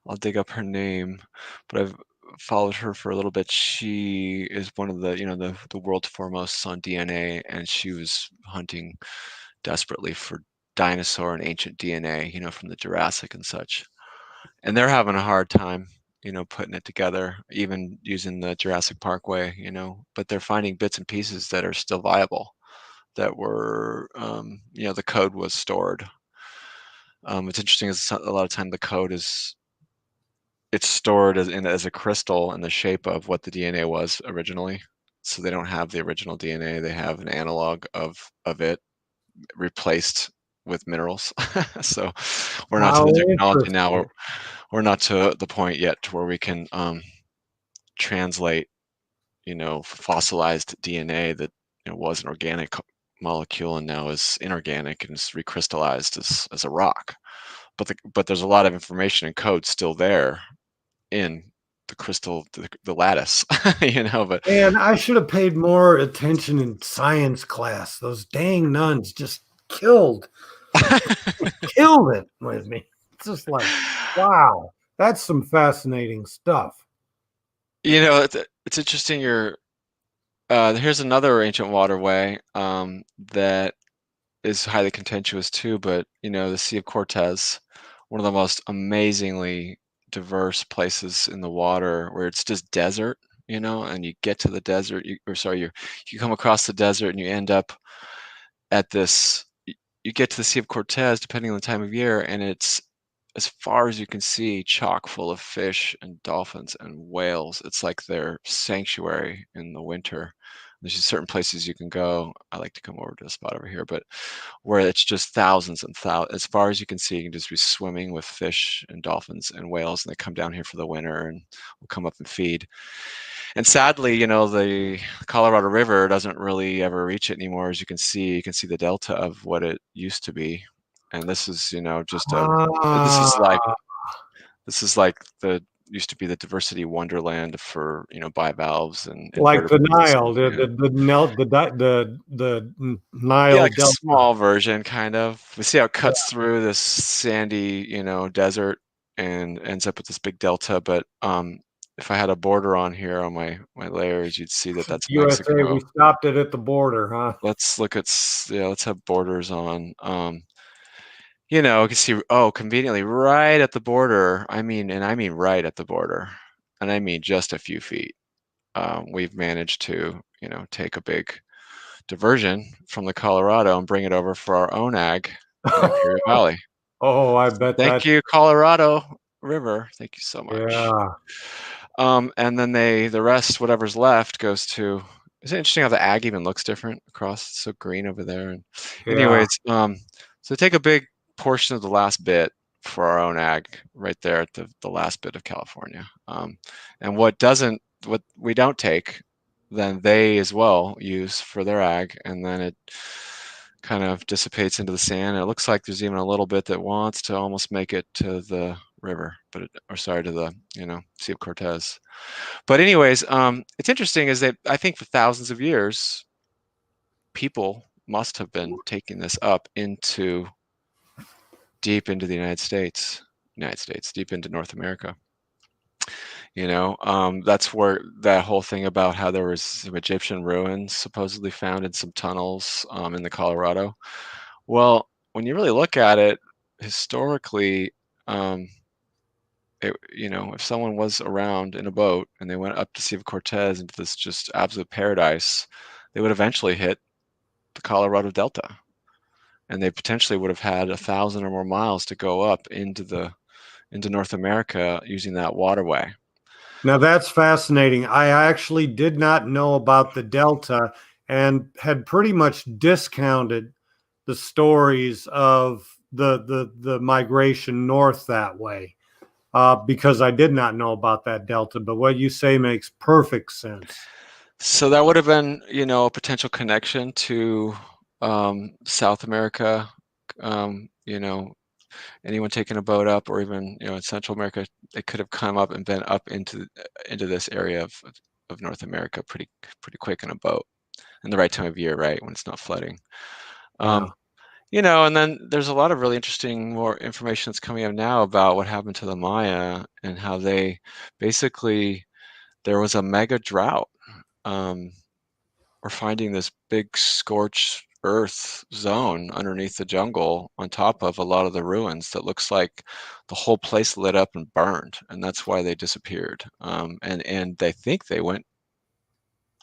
I'll dig up her name, but I've followed her for a little bit. She is one of the world's foremost on DNA, and she was hunting desperately for dinosaur and ancient DNA, from the Jurassic and such. And they're having a hard time, putting it together, even using the Jurassic Parkway, but they're finding bits and pieces that are still viable, that were, the code was stored. It's interesting, is a lot of time the code it's stored as a crystal in the shape of what the DNA was originally. So they don't have the original DNA; they have an analog of it replaced with minerals. So we're not to the technology now. We're not to the point yet to where we can translate, fossilized DNA that was an organic molecule and now is inorganic and is recrystallized as a rock. But there's a lot of information and code still there in the crystal, the lattice, but man, I should have paid more attention in science class. Those dang nuns just killed it with me. It's just like, wow, that's some fascinating stuff. It's interesting. Here's another ancient waterway that is highly contentious too, but the Sea of Cortez, one of the most amazingly diverse places in the water, where it's just desert, and you get to the desert, you come across the desert and you end up at this, you get to the Sea of Cortez, depending on the time of year, and it's, as far as you can see, chock full of fish and dolphins and whales. It's like their sanctuary in the winter. There's just certain places you can go. I like to come over to a spot over here, but where it's just thousands and thousands. As far as you can see, you can just be swimming with fish and dolphins and whales, and they come down here for the winter and will come up and feed. And sadly, the Colorado River doesn't really ever reach it anymore. As you can see the delta of what it used to be. And this is, just this is like the used to be the diversity wonderland for, bivalves and like the Nile, and, the Nile, like Delta. a small version, kind of. We see how it cuts through this sandy, desert and ends up with this big delta. But if I had a border on here on my layers, you'd see that that's USA. Mexico. We stopped it at the border, huh? Let's look at, let's have borders on. You can see, conveniently right at the border. I mean right at the border, and I mean just a few feet. We've managed to, take a big diversion from the Colorado and bring it over for our own ag in Imperial Valley. Oh, I bet. Thank you, Colorado River. Thank you so much. Yeah. And then the rest, whatever's left, goes to. It's interesting how the ag even looks different across. It's so green over there. And anyways, so take a big portion of the last bit for our own ag right there at the last bit of California. And what we don't take, then they as well use for their ag, and then it kind of dissipates into the sand. And it looks like there's even a little bit that wants to almost make it to the river, to the Sea of Cortez. But anyways, it's interesting is that I think for thousands of years, people must have been taking this up deep into the United States, deep into North America. That's where that whole thing about how there was some Egyptian ruins supposedly found in some tunnels in the Colorado. Well, when you really look at it historically, if someone was around in a boat and they went up to see Cortez into this just absolute paradise, they would eventually hit the Colorado Delta, and they potentially would have had 1,000 or more miles to go up into North America using that waterway. Now that's fascinating. I actually did not know about the Delta and had pretty much discounted the stories of the migration north that way because I did not know about that Delta. But what you say makes perfect sense. So that would have been, a potential connection to South America. Anyone taking a boat up, or even in Central America, they could have come up and been up into this area of North America pretty quick in a boat, in the right time of year, right, when it's not flooding. And then there's a lot of really interesting more information that's coming up now about what happened to the Maya and how they basically, there was a mega drought. We're finding this big scorched earth zone underneath the jungle on top of a lot of the ruins that looks like the whole place lit up and burned, and that's why they disappeared. And they think they went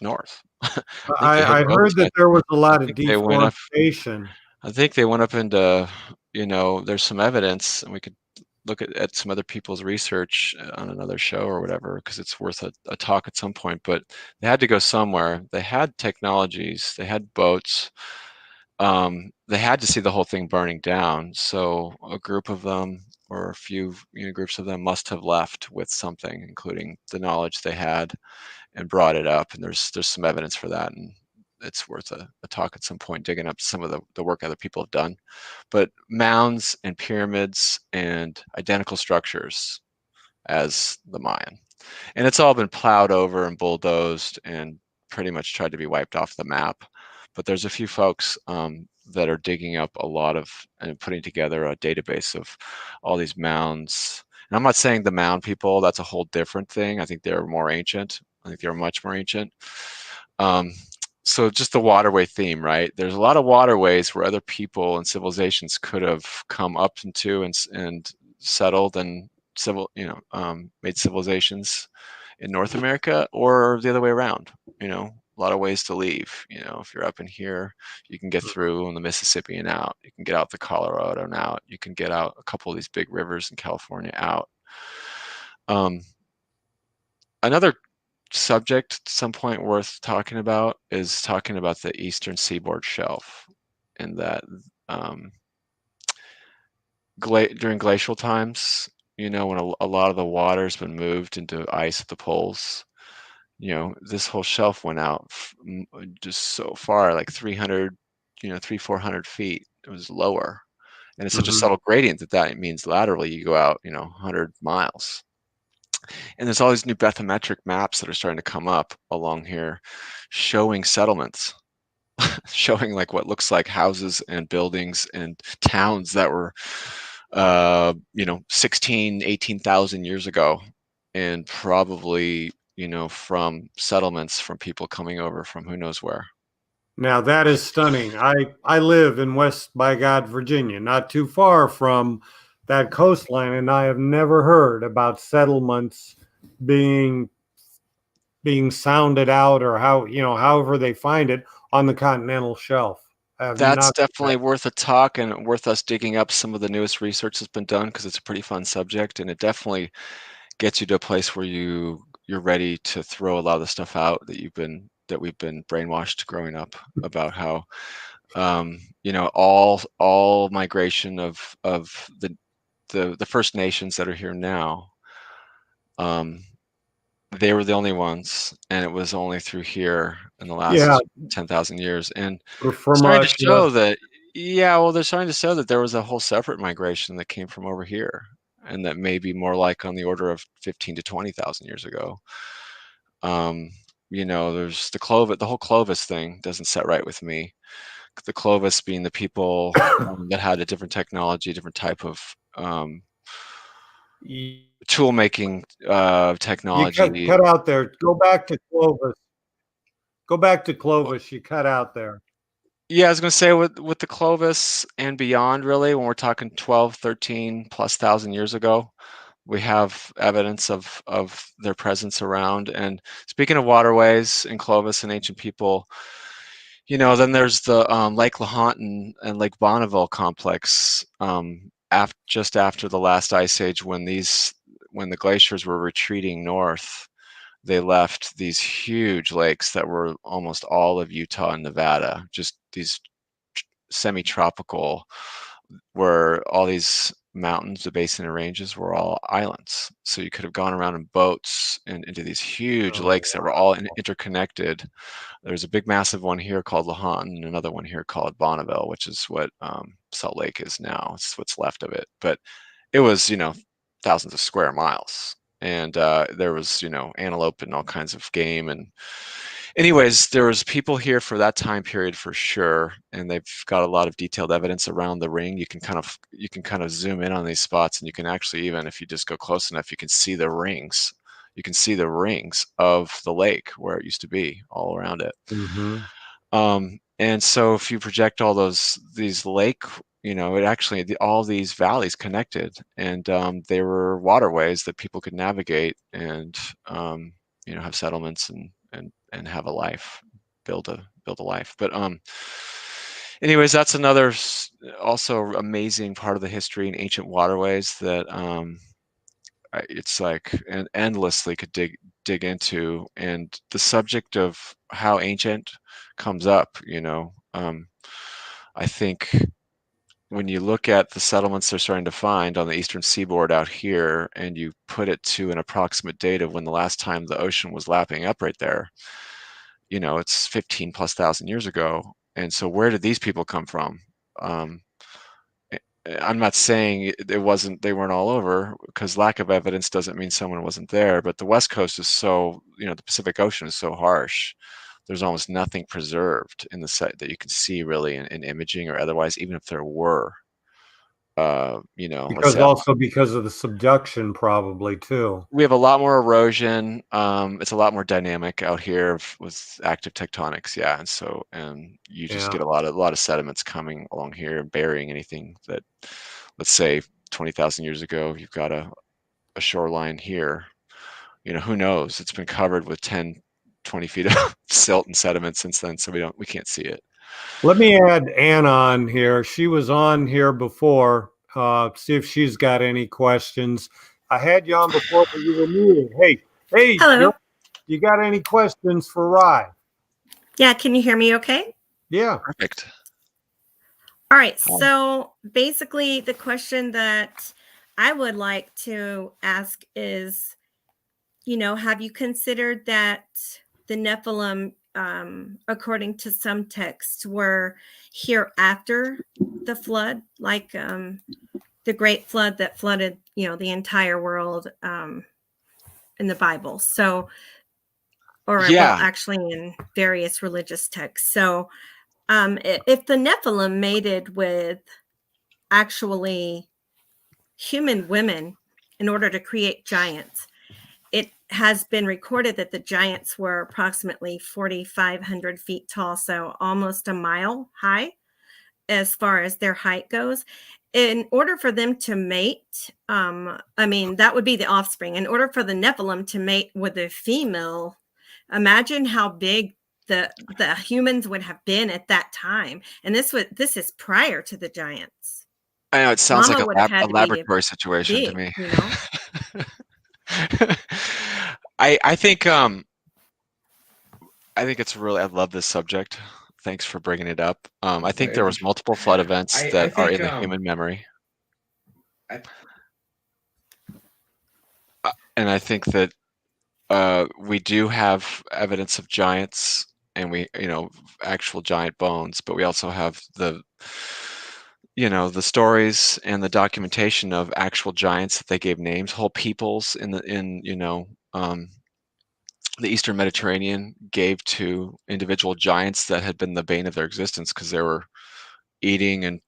north. I heard that there was a lot of deforestation. I think they went up into, there's some evidence, and we could look at some other people's research on another show or whatever, because it's worth a talk at some point. But they had to go somewhere. They had technologies, they had boats. They had to see the whole thing burning down. So a group of them, or a few groups of them, must have left with something, including the knowledge they had, and brought it up. And there's some evidence for that. And it's worth a talk at some point, digging up some of the work other people have done. But mounds and pyramids and identical structures as the Mayan. And it's all been plowed over and bulldozed and pretty much tried to be wiped off the map. But there's a few folks that are digging up a lot of and putting together a database of all these mounds. And I'm not saying the mound people, that's a whole different thing. I think they're more ancient. I think they're much more ancient. So just the waterway theme, right? There's a lot of waterways where other people and civilizations could have come up into and settled and made civilizations in North America, or the other way around. A lot of ways to leave. If you're up in here, you can get through on the Mississippi and out. You can get out the Colorado and out. You can get out a couple of these big rivers in California out. Another subject at some point worth talking about is talking about the eastern seaboard shelf, and that during glacial times, when a lot of the water's been moved into ice at the poles, this whole shelf went out just so far, like 300, 400 feet. It was lower, and it's such a subtle gradient that means laterally you go out 100 miles. And there's all these new bathymetric maps that are starting to come up along here, showing settlements, showing like what looks like houses and buildings and towns that were 18,000 years ago, and probably from settlements from people coming over from who knows where. Now that is stunning. I live in West by God, Virginia, not too far from that coastline, and I have never heard about settlements being sounded out, or however they find it on the continental shelf. That's definitely worth a talk, and worth us digging up some of the newest research that's been done, because it's a pretty fun subject, and it definitely gets you to a place where you're ready to throw a lot of the stuff out that we've been brainwashed growing up about how all migration of the First Nations that are here now, they were the only ones, and it was only through here in the last 10,000 years. And starting to show that, they're starting to show that there was a whole separate migration that came from over here, and that may be more like on the order of 15 to 20,000 years ago. There's the whole Clovis thing doesn't set right with me. The Clovis being the people that had a different technology, different type of tool making technology. You cut out there. Go back to Clovis. You cut out there. Yeah, I was going to say with the Clovis and beyond, really, when we're talking 12, 13 plus thousand years ago, we have evidence of their presence around. And speaking of waterways and Clovis and ancient people, then there's the Lake Lahontan and Lake Bonneville complex. Just after the last ice age, when the glaciers were retreating north, they left these huge lakes that were almost all of Utah and Nevada, just these semi-tropical, where all these mountains, the basin and ranges were all islands. So you could have gone around in boats and into these huge lakes that were all interconnected. There's a big massive one here called Lahontan and another one here called Bonneville, which is what Salt Lake is now. It's what's left of it. But it was, thousands of square miles. And there was, antelope and all kinds of game. And anyways, there was people here for that time period for sure. And they've got a lot of detailed evidence around the ring. You can kind of zoom in on these spots, and you can actually, even if you just go close enough, you can see the rings. You can see the rings of the lake where it used to be all around it. Mm-hmm. And so if you project all these lake, it actually, all these valleys connected, and they were waterways that people could navigate and, have settlements and have a life, build a life. But anyways, that's another also amazing part of the history in ancient waterways that it's like endlessly could dig into. And the subject of how ancient comes up, I think when you look at the settlements they're starting to find on the eastern seaboard out here, and you put it to an approximate date of when the last time the ocean was lapping up right there, it's 15 plus thousand years ago. And so where did these people come from? I'm not saying they weren't all over, because lack of evidence doesn't mean someone wasn't there. But the West Coast is so, the Pacific Ocean is so harsh. There's almost nothing preserved in the site that you can see really in imaging or otherwise, even if there were. Because of the subduction, probably too. We have a lot more erosion. It's a lot more dynamic out here with active tectonics, yeah. And you just get a lot of sediments coming along here, burying anything that, let's say, 20,000 years ago, you've got a shoreline here. Who knows? It's been covered with 10, 20 feet of silt and sediment since then, so we can't see it. Let me add Ann on here. She was on here before. See if she's got any questions. I had you on before, but you were muted. Hey, hello. You got any questions for Rye? Yeah, can you hear me okay? Yeah. Perfect. All right, so basically the question that I would like to ask is, have you considered that the Nephilim, according to some texts, were here after the flood, like the great flood that flooded, the entire world in the Bible? So, actually in various religious texts. So, if the Nephilim mated with actually human women in order to create giants, it has been recorded that the giants were approximately 4,500 feet tall, so almost a mile high as far as their height goes. In order for them to mate, that would be the offspring. In order for the Nephilim to mate with a female, imagine how big the humans would have been at that time. And this is prior to the giants. I know, it sounds like a laboratory situation to me. I think it's really, I love this subject. Thanks for bringing it up. I think there was multiple flood events that are in the human memory. And I think that we do have evidence of giants, and we, actual giant bones, but we also have the stories and the documentation of actual giants that they gave names, whole peoples in the Eastern Mediterranean gave to individual giants that had been the bane of their existence because they were eating and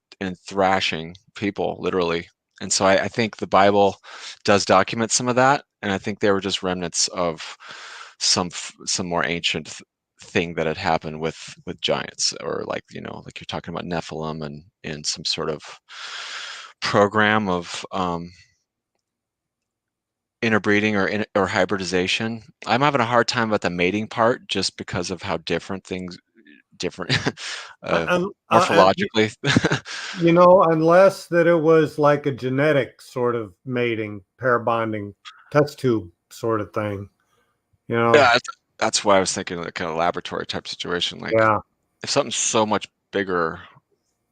thrashing people, literally. And so I think the Bible does document some of that, and I think they were just remnants of some more ancient thing that had happened with giants, or like, you know, like you're talking about Nephilim and some sort of program of interbreeding or hybridization. I'm having a hard time about the mating part just because of how different morphologically. You know, unless that it was like a genetic sort of mating, pair bonding, test tube sort of thing. You know. Yeah, that's why I was thinking of the kind of laboratory type situation. Like, yeah, if something's so much bigger,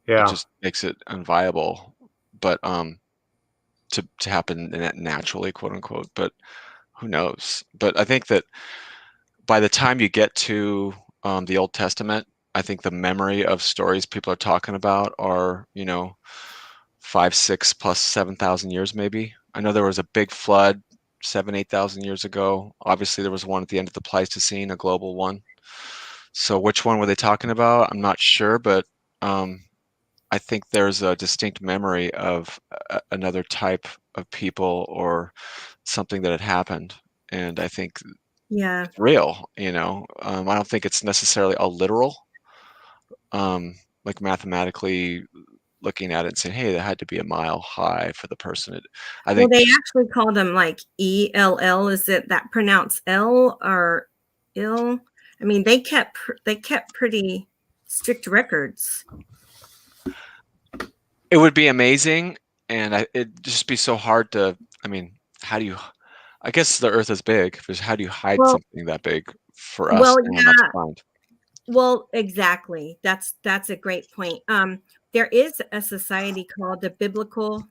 yeah, it just makes it unviable. But to happen naturally, quote unquote. But who knows? But I think that by the time you get to the Old Testament, I think the memory of stories people are talking about are, you know, 5, 6 plus 7,000 years maybe. I know there was a big flood 7,000-8,000 years ago. Obviously, there was one at the end of the Pleistocene, a global one. So which one were they talking about? I'm not sure, but I think there's a distinct memory of another type of people or something that had happened. And I think it's real, you know. I don't think it's necessarily all literal, like mathematically looking at it and saying, hey, that had to be a mile high for the person. I think they actually called them like ELL. Is it that pronounced L or ill? I mean, they kept pretty strict records. It would be amazing, and it'd just be so hard to. I mean, how do you? I guess the Earth is big. How do you hide something that big for us? Well, yeah. Well, exactly. That's a great point. There is a society called the Biblical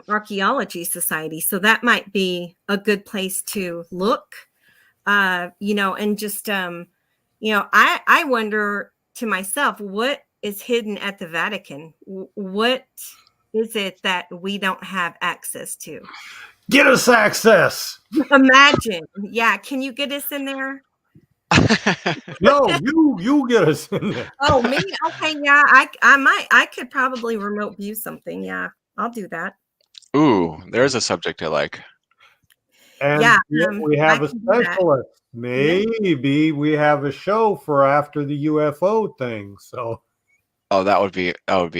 Archaeology Society, so that might be a good place to look. You know, and just you know, I wonder to myself, what is hidden at the Vatican? What is it that we don't have access to? Get us access. Imagine. Yeah. Can you get us in there? No, you get us in there. Oh, me? Okay, yeah. I could probably remote view something. Yeah, I'll do that. Ooh, there's a subject I like. And yeah, we have a specialist. Maybe we have a show for after the UFO thing. So, oh, that would be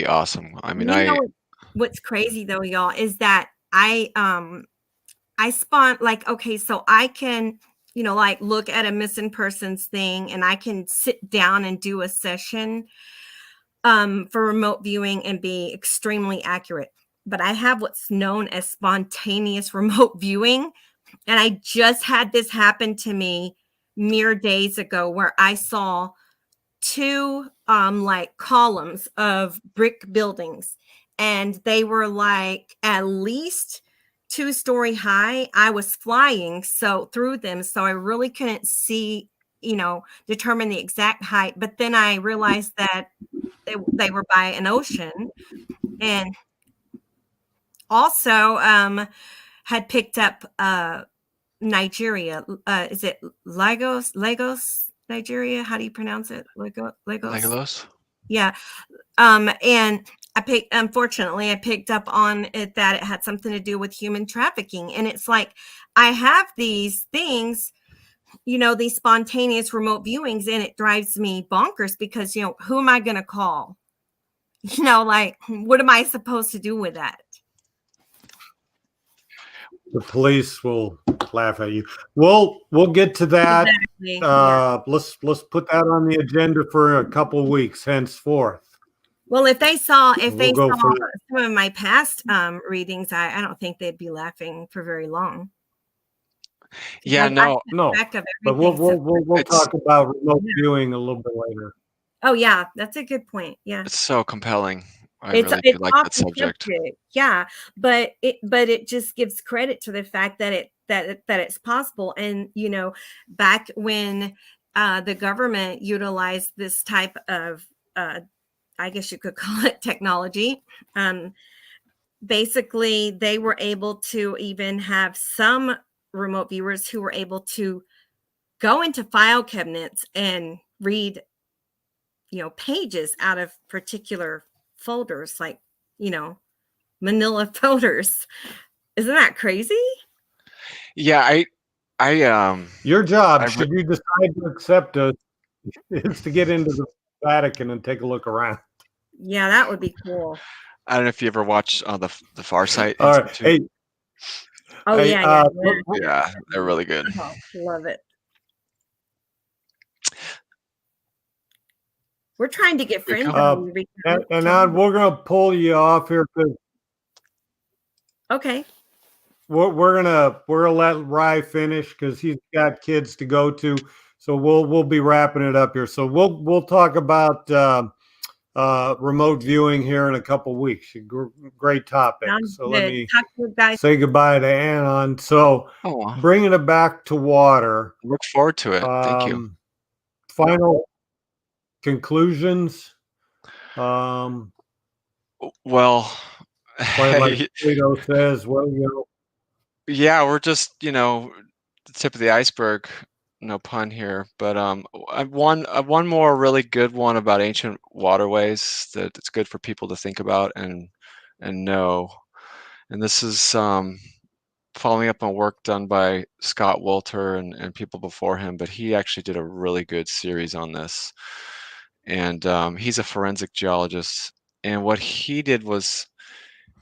awesome. I mean, you know what's crazy though, y'all, is that I spawned like, okay, so I can, you know, like look at a missing persons thing, and I can sit down and do a session for remote viewing and be extremely accurate. But I have what's known as spontaneous remote viewing. And I just had this happen to me mere days ago, where I saw 2 like columns of brick buildings, and they were like at least 2-story high. I was flying through them, so I really couldn't see, you know, determine the exact height. But then I realized that they were by an ocean, and also had picked up Nigeria. Is it Lagos, Nigeria? How do you pronounce it? Lagos. Yeah. And unfortunately, I picked up on it that it had something to do with human trafficking. And it's like, I have these things, you know, these spontaneous remote viewings, and it drives me bonkers because, you know, who am I going to call? You know, like, what am I supposed to do with that? The police will laugh at you. We'll get to that. Exactly. Let's put that on the agenda for a couple of weeks henceforth. Well, if they saw some of my past readings, I don't think they'd be laughing for very long. Yeah, no. But we'll talk about remote viewing a little bit later. Oh yeah, that's a good point. Yeah, it's so compelling. I really do like that subject. Yeah, but it just gives credit to the fact that it's possible. And you know, back when the government utilized this type of I guess you could call it technology, basically they were able to even have some remote viewers who were able to go into file cabinets and read, you know, pages out of particular folders, like, you know, manila folders. Isn't that crazy? Yeah, I your job, should you decide to accept us, is to get into the Vatican and take a look around. Yeah, that would be cool. I don't know if you ever watched the Far Sight All right. Institute. Hey. Oh, Hey, yeah. Yeah, they're really good. Oh, love it. We're trying to get Fringe on. And we're going to pull you off here because okay. We're gonna let Rye finish because he's got kids to go to. So we'll be wrapping it up here. So we'll talk about remote viewing here in a couple weeks. Great topic. Sounds so good. let me Talk to you guys. say goodbye to Anon. So bringing it back to water. Look forward to it. Thank you. Final conclusions. Well, like Plato says, well, yeah, we're just, the tip of the iceberg, no pun here, but one more really good one about ancient waterways that it's good for people to think about and know. And this is following up on work done by Scott Wolter and people before him, but he actually did a really good series on this. And he's a forensic geologist. And what he did was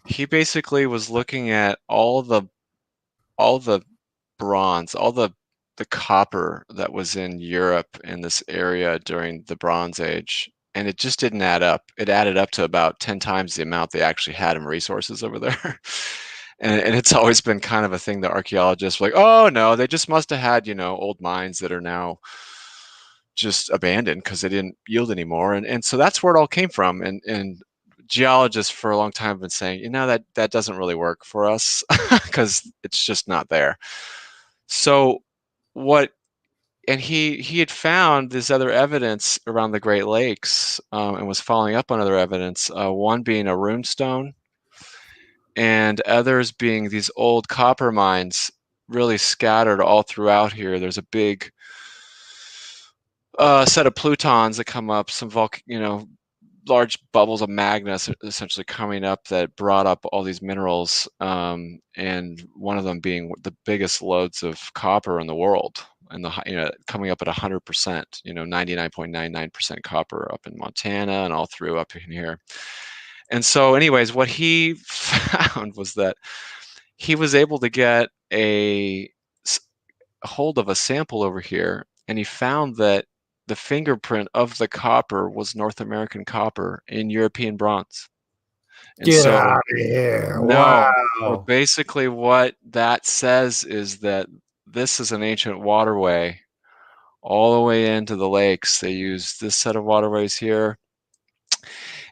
he basically was looking at all the bronze, all the copper that was in Europe in this area during the Bronze Age, and it just didn't add up. It added up to about 10 times the amount they actually had in resources over there. and it's always been kind of a thing that archaeologists were like, oh no, they just must have had, old mines that are now just abandoned because they didn't yield anymore. And so that's where it all came from. And geologists for a long time have been saying, that doesn't really work for us because it's just not there. So he had found this other evidence around the Great Lakes and was following up on other evidence, one being a rune stone and others being these old copper mines really scattered all throughout here. There's a big set of plutons that come up, some large bubbles of magma essentially coming up that brought up all these minerals, and one of them being the biggest loads of copper in the world, and coming up at 100%, 99.99% copper up in Montana and all through up in here. And so anyways, what he found was that he was able to get a hold of a sample over here, and he found that the fingerprint of the copper was North American copper in European bronze. And get out of here. Wow. So basically what that says is that this is an ancient waterway all the way into the lakes. They used this set of waterways here,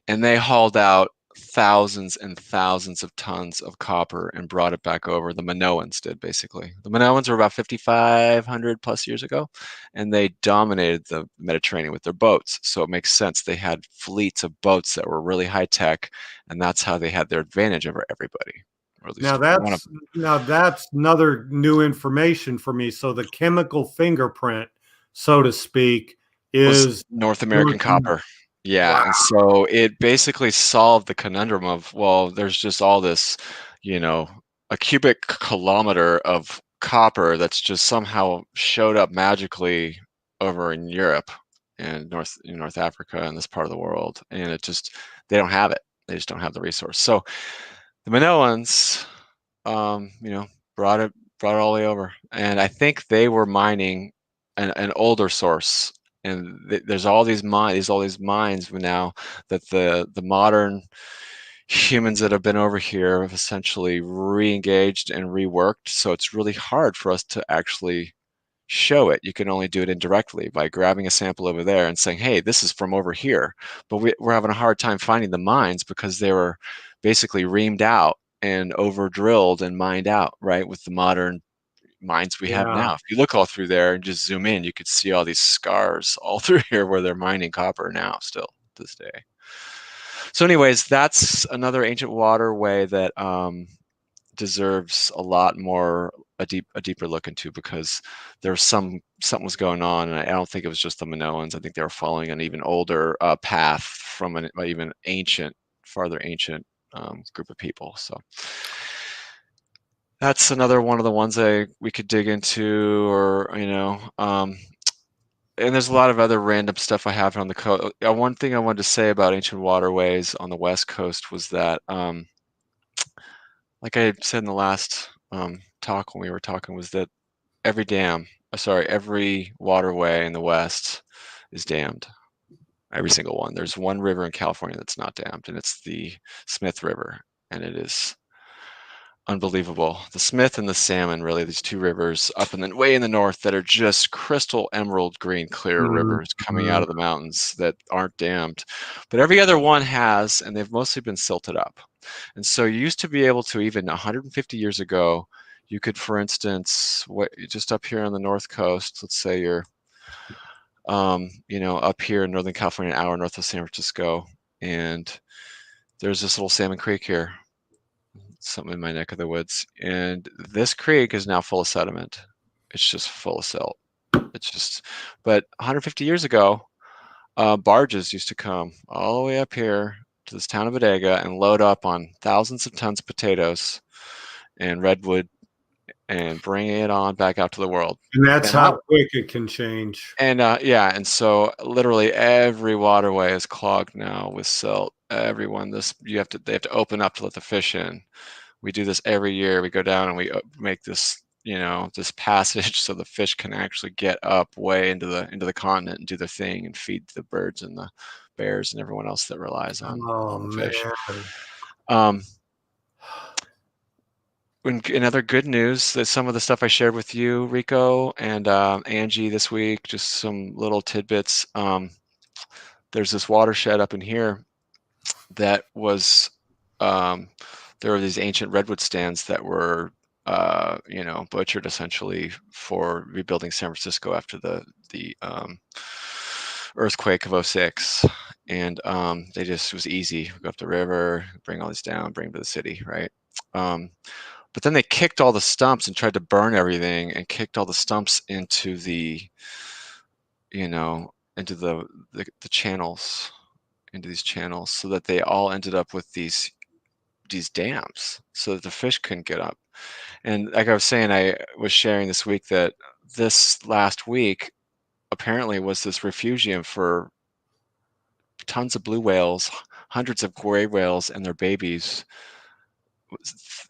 and they hauled out thousands and thousands of tons of copper and brought it back over. The Minoans did, basically. The Minoans were about 5,500 plus years ago, and they dominated the Mediterranean with their boats. So it makes sense. They had fleets of boats that were really high tech, and that's how they had their advantage over everybody. Now that's another new information for me. So the chemical fingerprint, so to speak, is North American copper. Yeah, wow. And so it basically solved the conundrum of, well, there's just all this, a cubic kilometer of copper that's just somehow showed up magically over in Europe and North Africa and this part of the world, and they don't have it. They just don't have the resource. So the Minoans, brought it all the way over, and I think they were mining an older source. And there's all these mines now that the modern humans that have been over here have essentially re-engaged and reworked. So it's really hard for us to actually show it. You can only do it indirectly by grabbing a sample over there and saying, hey, this is from over here. But we're having a hard time finding the mines because they were basically reamed out and over drilled and mined out, right, with the modern mines we have now. If you look all through there and just zoom in, you could see all these scars all through here where they're mining copper now, still to this day. So anyways, that's another ancient waterway that deserves a lot more a deeper look into, because there's something was going on, and I don't think it was just the Minoans. I think they were following an even older path from an even farther ancient group of people. So that's another one of the ones we could dig into, or and there's a lot of other random stuff I have on the coast. One thing I wanted to say about ancient waterways on the West Coast was that, like I said in the last talk when we were talking, was that every waterway in the West is dammed. Every single one. There's one river in California that's not dammed, and it's the Smith River, and it is unbelievable. The Smith and the Salmon, really, these two rivers up in the way in the north that are just crystal emerald green, clear rivers coming out of the mountains that aren't dammed. But every other one has, and they've mostly been silted up. And so you used to be able to, even 150 years ago, you could, for instance, just up here on the north coast, let's say you're up here in Northern California, an hour north of San Francisco, and there's this little Salmon Creek here, something in my neck of the woods, and this creek is now full of sediment. It's just full of silt. But 150 years ago, barges used to come all the way up here to this town of Bodega and load up on thousands of tons of potatoes and redwood and bring it on back out to the world. And that's how quick it can change. And and so literally every waterway is clogged now with silt. Everyone, they have to open up to let the fish in. We do this every year. We go down and we make this, this passage so the fish can actually get up way into the continent and do their thing and feed the birds and the bears and everyone else that relies on the fish. Another good news that some of the stuff I shared with you, Rico, and Angie this week, just some little tidbits. There's this watershed up in here that was, there were these ancient redwood stands that were, butchered essentially for rebuilding San Francisco after the earthquake of 2006. And it was easy. Go up the river, bring all these down, bring them to the city, right? But then they kicked all the stumps and tried to burn everything and kicked all the stumps into the channels, into these channels, so that they all ended up with these dams so that the fish couldn't get up. And like I was saying, I was sharing this week that this last week apparently was this refugium for tons of blue whales, hundreds of gray whales and their babies,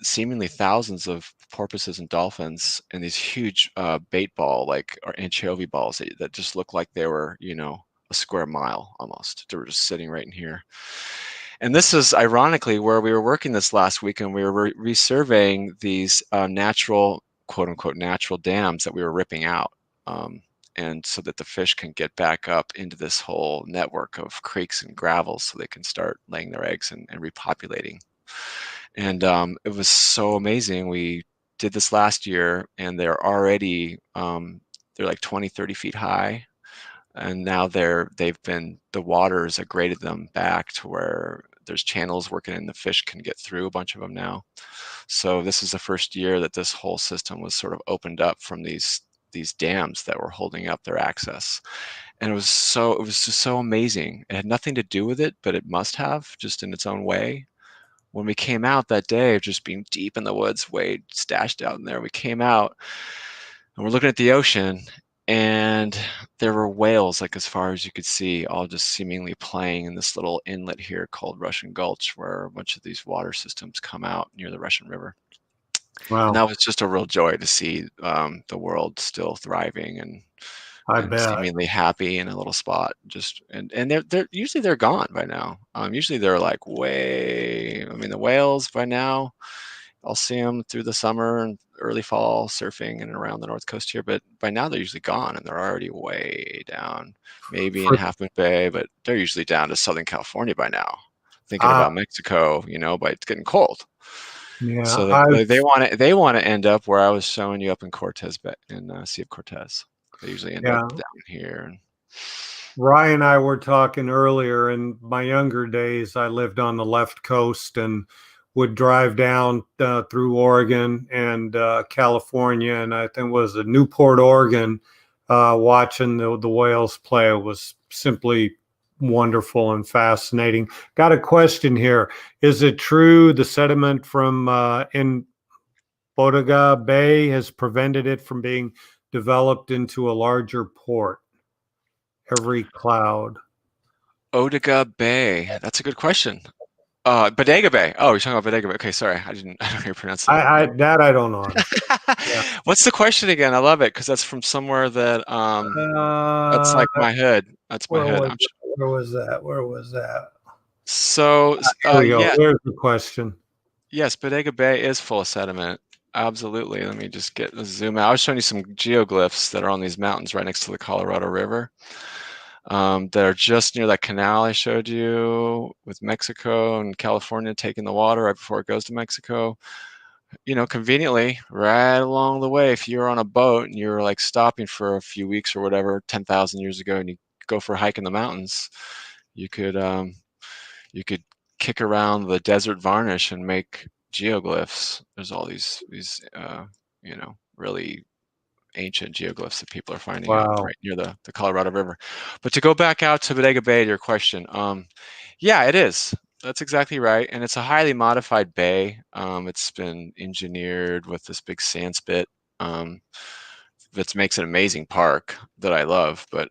seemingly thousands of porpoises and dolphins, and these huge bait ball, or anchovy balls that just look like they were, a square mile almost. They were just sitting right in here. And this is ironically where we were working this last week, and we were resurveying these natural, quote unquote, natural dams that we were ripping out. And so that the fish can get back up into this whole network of creeks and gravels so they can start laying their eggs and repopulating. And it was so amazing. We did this last year, and they're already, they're like 20, 30 feet high. And now the waters have graded them back to where there's channels working and the fish can get through a bunch of them now. So this is the first year that this whole system was sort of opened up from these dams that were holding up their access. And it was just so amazing. It had nothing to do with it, but it must have, just in its own way. When we came out that day of just being deep in the woods, way stashed out in there, we came out and we're looking at the ocean, and there were whales, like as far as you could see, all just seemingly playing in this little inlet here called Russian Gulch, where a bunch of these water systems come out near the Russian River. Wow. And that was just a real joy to see the world still thriving and seemingly happy in a little spot. And they're usually they're gone by now. Usually they're like the whales by now, I'll see them through the summer and early fall surfing and around the north coast here, but by now they're usually gone and they're already way down, maybe in Half Moon Bay, but they're usually down to Southern California by now, thinking about Mexico, but it's getting cold. Yeah, so they want to end up where I was showing you up in Cortez Bay, in Sea of Cortez. They usually end up down here. Ryan and I were talking earlier. In my younger days, I lived on the left coast and would drive down through Oregon and California, and I think it was Newport, Oregon, watching the whales play. It was simply wonderful and fascinating. Got a question here. Is it true the sediment from in Bodega Bay has prevented it from being developed into a larger port? every cloud? Bodega Bay. That's a good question. Bodega Bay. Oh, you're talking about Bodega Bay. Okay, sorry. I don't know how you pronounce that. I don't know. Yeah. What's the question again? I love it because that's from somewhere that that's like my hood. That's my hood. Where was that? Where was that? So Here we go. yeah. There's the question. Yes, Bodega Bay is full of sediment. Absolutely. Let me just zoom out. I was showing you some geoglyphs that are on these mountains right next to the Colorado River. That are just near that canal I showed you with Mexico and California taking the water right before it goes to Mexico. You know, conveniently, right along the way, if you're on a boat and you're like stopping for a few weeks or whatever, 10,000 years ago, and you go for a hike in the mountains, you could kick around the desert varnish and make geoglyphs. There's all these you know, really ancient geoglyphs that people are finding out right near the Colorado River. But to go back out to Bodega Bay to your question, yeah, it is. That's exactly right. And it's a highly modified bay. It's been engineered with this big sand spit that makes an amazing park that I love. But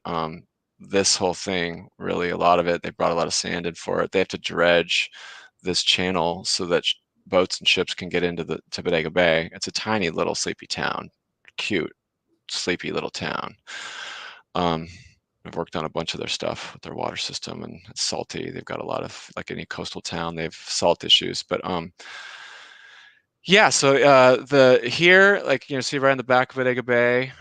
this whole thing, really, a lot of it, they brought a lot of sand in for it. They have to dredge this channel so that boats and ships can get into to Bodega Bay. It's a tiny little sleepy town, cute, sleepy little town. I've worked on a bunch of their stuff with their water system, and it's salty. They've got a lot of, like any coastal town, they have salt issues. But yeah, so here, like, you know, see right in the back of Bodega Bay,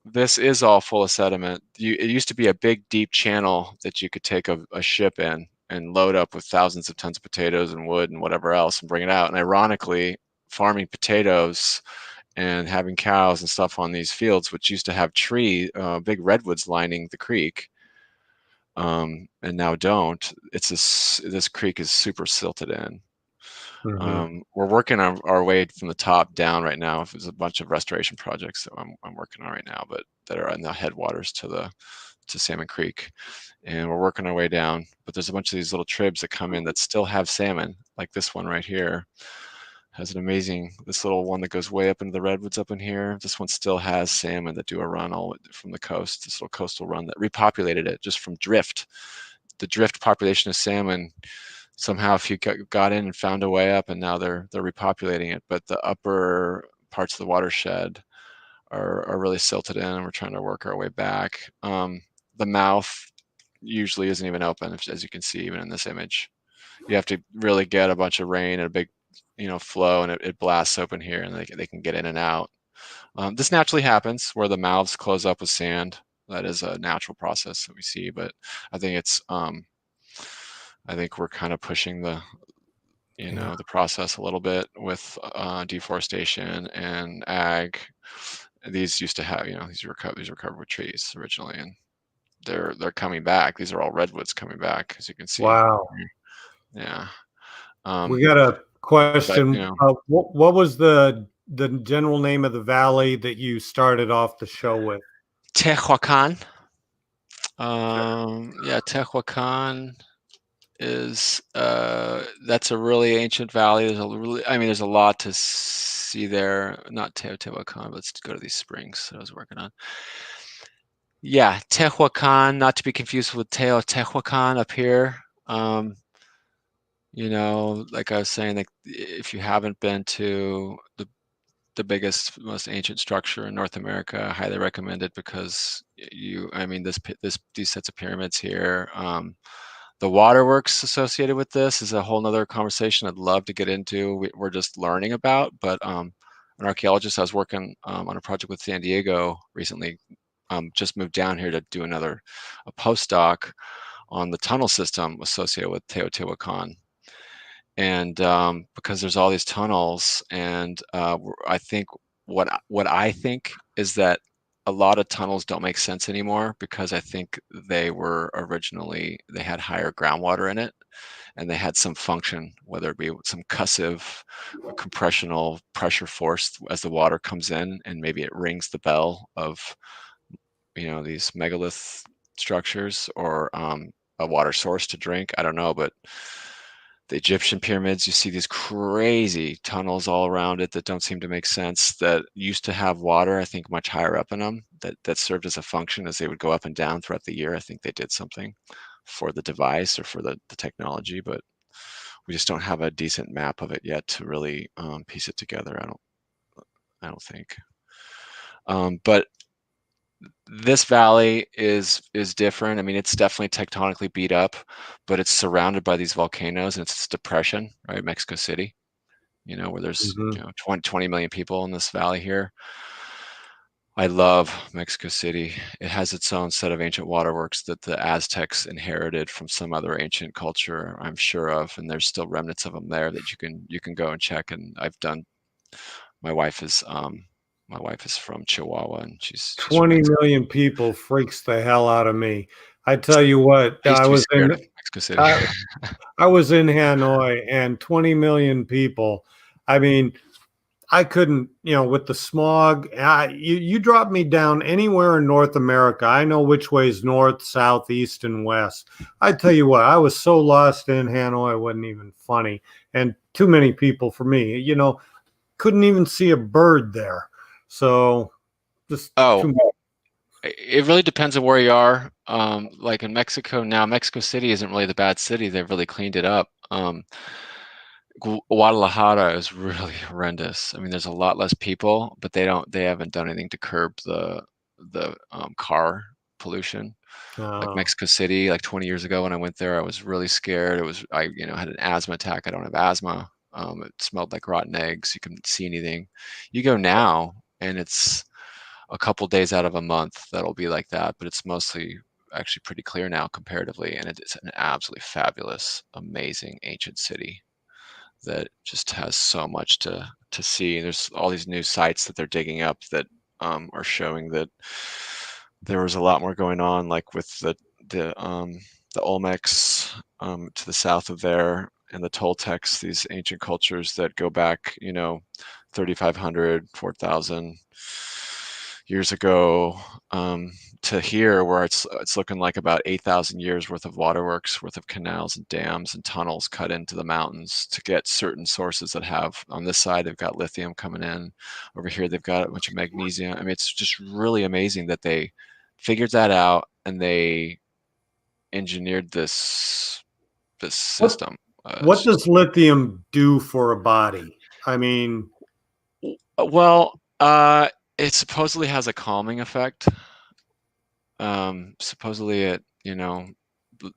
this is all full of sediment. It used to be a big, deep channel that you could take a ship in and load up with thousands of tons of potatoes and wood and whatever else and bring it out. And ironically, farming potatoes and having cows and stuff on these fields, which used to have big redwoods lining the creek, and now don't. This creek is super silted in. Mm-hmm. We're working our way from the top down right now. There's a bunch of restoration projects that I'm working on right now, but that are in the headwaters to Salmon Creek, and we're working our way down. But there's a bunch of these little tribs that come in that still have salmon, like this one right here. Has an amazing, this little one that goes way up into the redwoods up in here. This one still has salmon that do a run all from the coast, this little coastal run that repopulated it just from drift. The drift population of salmon, somehow if you got in and found a way up, and now they're repopulating it. But the upper parts of the watershed are really silted in, and we're trying to work our way back. The mouth usually isn't even open, as you can see even in this image. You have to really get a bunch of rain and a big, you know, flow, and it blasts open here, and they can get in and out. This naturally happens where the mouths close up with sand. That is a natural process that we see, but I think it's I think we're kind of pushing the process a little bit with deforestation and ag. These used to have, you know, these are covered with trees originally, and they're coming back. These are all redwoods coming back, as you can see. Wow. Yeah. We got a question. But, you know, what was the general name of the valley that you started off the show with? Tehuacan. Yeah, Tehuacan is that's a really ancient valley. There's a lot to see there. Not Teotihuacan. Let's go to these springs that I was working on. Yeah, Tehuacan, not to be confused with Teotihuacan up here. You know, like I was saying, like if you haven't been to the biggest, most ancient structure in North America, I highly recommend it, because these sets of pyramids here, the waterworks associated with this is a whole nother conversation I'd love to get into. We're just learning about, but an archaeologist I was working on a project with San Diego recently just moved down here to do a postdoc on the tunnel system associated with Teotihuacan. And because there's all these tunnels, and I think what I think is that a lot of tunnels don't make sense anymore, because I think they had higher groundwater in it, and they had some function, whether it be some cussive compressional pressure force as the water comes in, and maybe it rings the bell of, you know, these megalith structures, or a water source to drink. I don't know, but the Egyptian pyramids, you see these crazy tunnels all around it that don't seem to make sense, that used to have water, I think, much higher up in them, that served as a function as they would go up and down throughout the year. I think they did something for the device or for the technology, but we just don't have a decent map of it yet to really piece it together. I don't think. But this valley is different. I mean, it's definitely tectonically beat up, but it's surrounded by these volcanoes, and it's this depression, right? Mexico City, where there's 20 million people in this valley here. I love Mexico City. It has its own set of ancient waterworks that the Aztecs inherited from some other ancient culture, I'm sure of, and there's still remnants of them there that you can go and check. And I've done. My wife is from Chihuahua, and she's 20 million people freaks the hell out of me. I tell you what, I was in Mexico City. I was in Hanoi, and 20 million people. I mean, I couldn't, with the smog. You drop me down anywhere in North America, I know which way is north, south, east, and west. I tell you what, I was so lost in Hanoi, it wasn't even funny, and too many people for me. Couldn't even see a bird there. So, just it really depends on where you are. Like in Mexico now, Mexico City isn't really the bad city. They've really cleaned it up. Guadalajara is really horrendous. I mean, there's a lot less people, but they haven't done anything to curb the car pollution. Like Mexico City, like 20 years ago when I went there, I was really scared. I had an asthma attack. I don't have asthma. It smelled like rotten eggs. You couldn't see anything. You go now, and it's a couple days out of a month that'll be like that, but it's mostly actually pretty clear now comparatively, and it's an absolutely fabulous, amazing ancient city that just has so much to see. There's all these new sites that they're digging up that are showing that there was a lot more going on, like with the Olmecs to the south of there, and the Toltecs, these ancient cultures that go back, 3,500, 4,000 years ago to here, where it's looking like about 8,000 years worth of waterworks, worth of canals and dams and tunnels cut into the mountains to get certain sources that have, on this side, they've got lithium coming in. Over here, they've got a bunch of magnesium. I mean, it's just really amazing that they figured that out and they engineered this system. What does lithium do for a body? I mean, well, it supposedly has a calming effect. Supposedly it,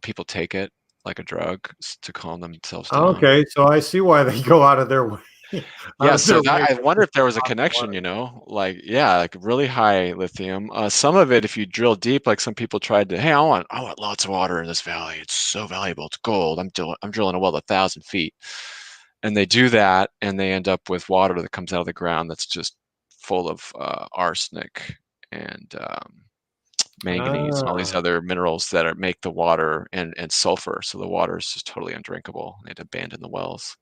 people take it like a drug to calm themselves down. Okay, so I see why they go out of their way. Yeah, so I wonder if there was a connection, like really high lithium. Some of it, if you drill deep, like some people tried to, hey, I want lots of water in this valley. It's so valuable. It's gold. I'm drilling a well 1,000 feet. And they do that, and they end up with water that comes out of the ground that's just full of arsenic and manganese and all these other minerals that make the water and sulfur. So the water is just totally undrinkable. They had to abandon the wells.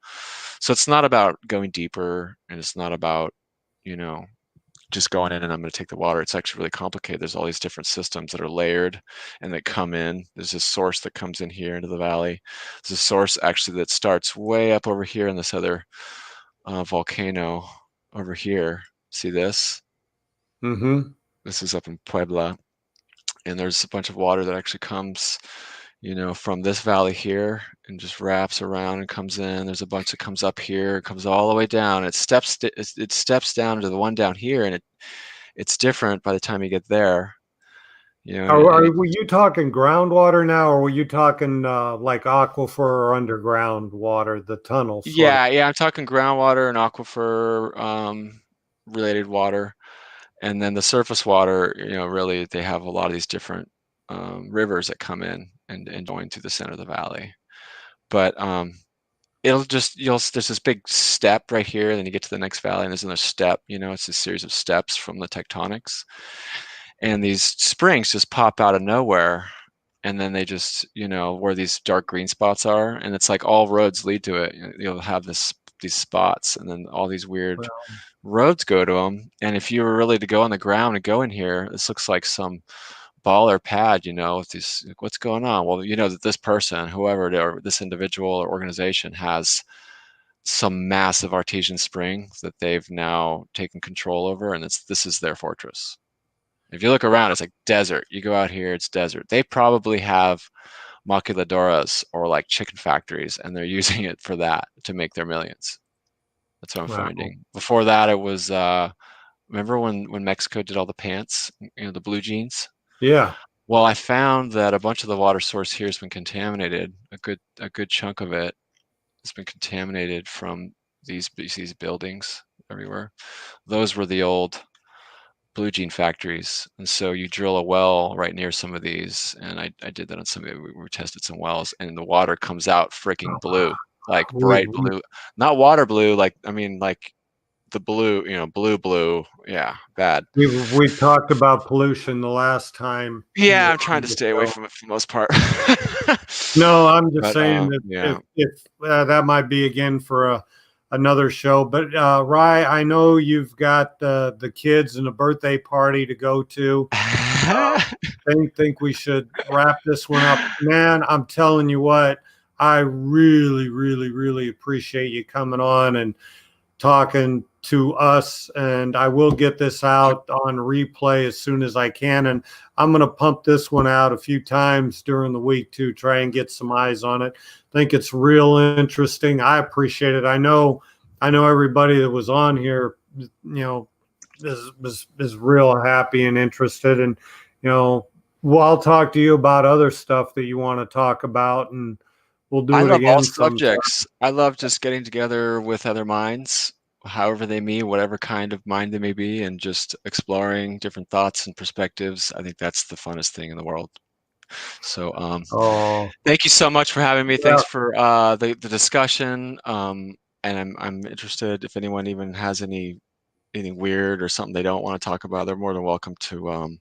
So it's not about going deeper, and it's not about, just going in and I'm going to take the water. It's actually really complicated. There's all these different systems that are layered and that come in. There's this source that comes in here into the valley. There's a source actually that starts way up over here in this other volcano over here. See this? Mm-hmm. This is up in Puebla. And there's a bunch of water that actually comes, from this valley here and just wraps around and comes in. There's a bunch that comes up here, comes all the way down. It steps down to the one down here, and it's different by the time you get there. Were you talking groundwater now, or were you talking like aquifer or underground water, the tunnels? Yeah, I'm talking groundwater and aquifer related water. And then the surface water, really they have a lot of these different rivers that come in and join through the center of the valley. But there's this big step right here, then you get to the next valley and there's another step, it's a series of steps from the tectonics. And these springs just pop out of nowhere. And then they just, where these dark green spots are, and it's like all roads lead to it. You'll have these spots, and then all these weird roads go to them. And if you were really to go on the ground and go in here, this looks like some ball or pad, with these, what's going on? Well, that this person, whoever it is, or this individual or organization has some massive artesian spring that they've now taken control over, and this is their fortress. If you look around, it's like desert. You go out here, it's desert. They probably have maquiladoras or like chicken factories, and they're using it for that to make their millions. That's what I'm finding. Before that, it was remember when Mexico did all the pants, the blue jeans? Yeah. Well, I found that a bunch of the water source here has been contaminated. A good chunk of it has been contaminated from these buildings everywhere. Those were the old blue jean factories, and so you drill a well right near some of these, and I did that on some of it. We tested some wells, and the water comes out freaking blue, like bright blue, not water blue, like the blue, blue. Yeah, bad. We talked about pollution the last time. Yeah, I'm trying to stay away from it for the most part. No, I'm just saying that if that might be again for another show. But Rye, I know you've got the kids and a birthday party to go to. Think we should wrap this one up, man. I'm telling you what, I really, really, really appreciate you coming on and talking to us, and I will get this out on replay as soon as I can, and I'm going to pump this one out a few times during the week to try and get some eyes on it. I think it's real interesting. I appreciate it. I know everybody that was on here, is real happy and interested, and I'll talk to you about other stuff that you want to talk about, and we'll do it again. I love all subjects. I love just getting together with other minds, however they meet, whatever kind of mind they may be, and just exploring different thoughts and perspectives. I think that's the funnest thing in the world. So thank you so much for having me. Yeah. Thanks for the discussion. And I'm interested if anyone even has anything weird or something they don't want to talk about, they're more than welcome to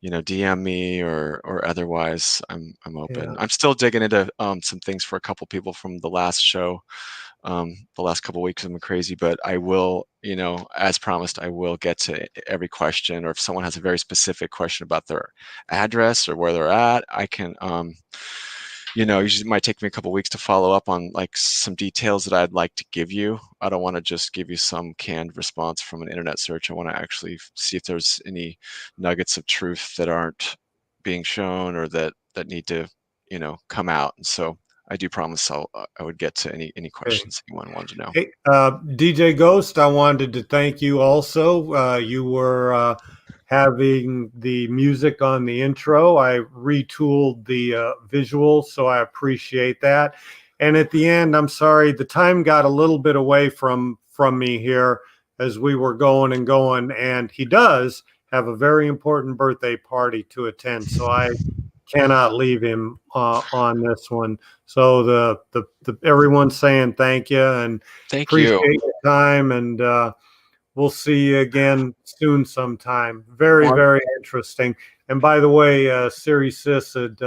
DM me or otherwise. I'm open. Yeah. I'm still digging into some things for a couple people from the last show. The last couple of weeks have been crazy, but I will, as promised, I will get to every question, or if someone has a very specific question about their address or where they're at, I can, usually it might take me a couple of weeks to follow up on like some details that I'd like to give you. I don't want to just give you some canned response from an internet search. I want to actually see if there's any nuggets of truth that aren't being shown or that need to, come out. And so I do promise I would get to any questions anyone wanted to know. Hey, DJ Ghost, I wanted to thank you also. You were having the music on the intro. I retooled the visual, so I appreciate that. And at the end, I'm sorry, the time got a little bit away from me here as we were going, and he does have a very important birthday party to attend, so I cannot leave him on this one. So the everyone's saying thank you and appreciate your time, and we'll see you again soon sometime. Very, very interesting. And by the way, Siri Sis had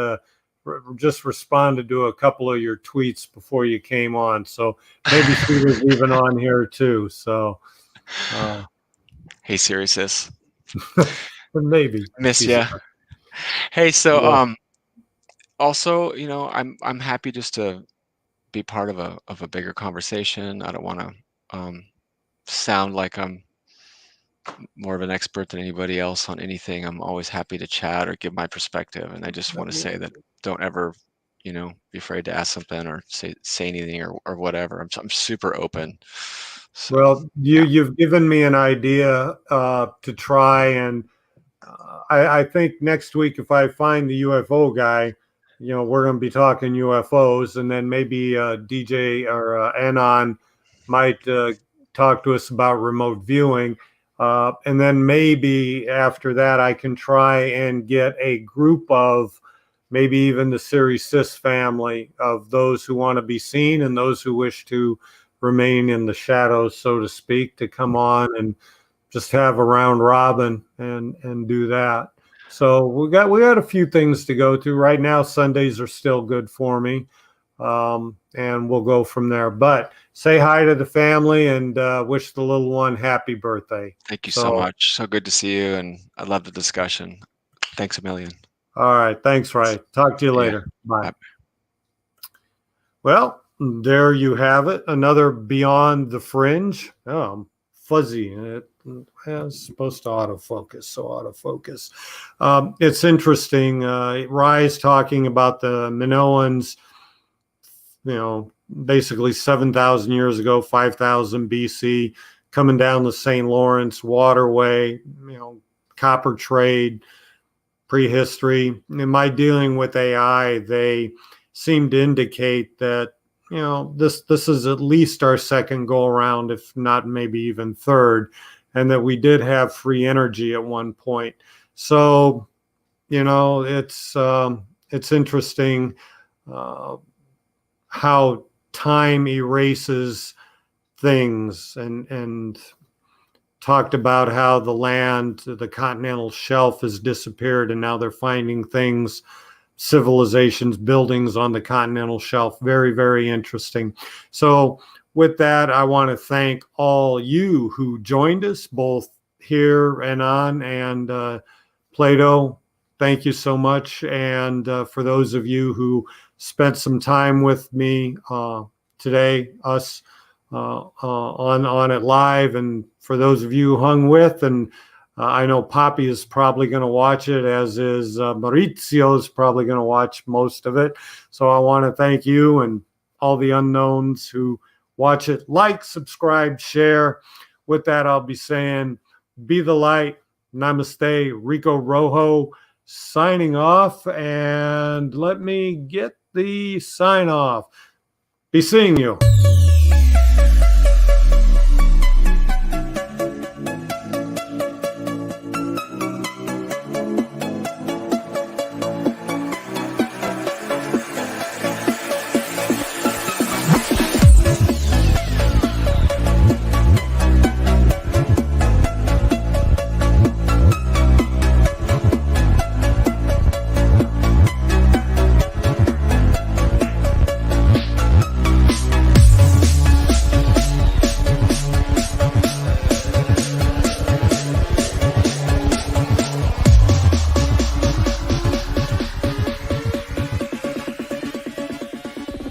just responded to a couple of your tweets before you came on, so maybe she was even on here too. So hey Siri Sis. Maybe miss ya. Hey, so also, I'm happy just to be part of a bigger conversation. I don't want to sound like I'm more of an expert than anybody else on anything. I'm always happy to chat or give my perspective, and I just want to say that don't ever, be afraid to ask something or say anything or whatever. I'm super open. So, well, you've given me an idea to try, and I think next week if I find the UFO guy, we're going to be talking UFOs, and then maybe DJ or Anon might talk to us about remote viewing. And then maybe after that, I can try and get a group of maybe even the Sirius Sis family of those who want to be seen and those who wish to remain in the shadows, so to speak, to come on and just have a round robin and do that. So we got a few things to go to right now. Sundays are still good for me. And we'll go from there. But say hi to the family and wish the little one happy birthday. Thank you so much. So good to see you, and I love the discussion. Thanks a million. All right. Thanks, Ray. Talk to you later. Bye. Bye. Well, there you have it. Another Beyond the Fringe. Oh, I'm fuzzy. It's supposed to autofocus, so autofocus. It's interesting. Rye's talking about the Minoans, basically 7,000 years ago, 5,000 BC, coming down the St. Lawrence waterway, copper trade, prehistory. In my dealing with AI, they seem to indicate that, this is at least our second go around, if not maybe even third, and that we did have free energy at one point. So, it's interesting how time erases things, and talked about how the land, the continental shelf, has disappeared, and now they're finding things, civilizations, buildings on the continental shelf. Very, very interesting. So with that, I want to thank all you who joined us, both here and on, and Plato, thank you so much. And for those of you who spent some time with me today, us on it live, and for those of you who hung with, and I know Poppy is probably going to watch it, as is Maurizio is probably going to watch most of it. So I want to thank you and all the unknowns who watch it. Like, subscribe, share. With that, I'll be saying, be the light. Namaste. Rico Roho signing off. And let me get the sign off. Be seeing you.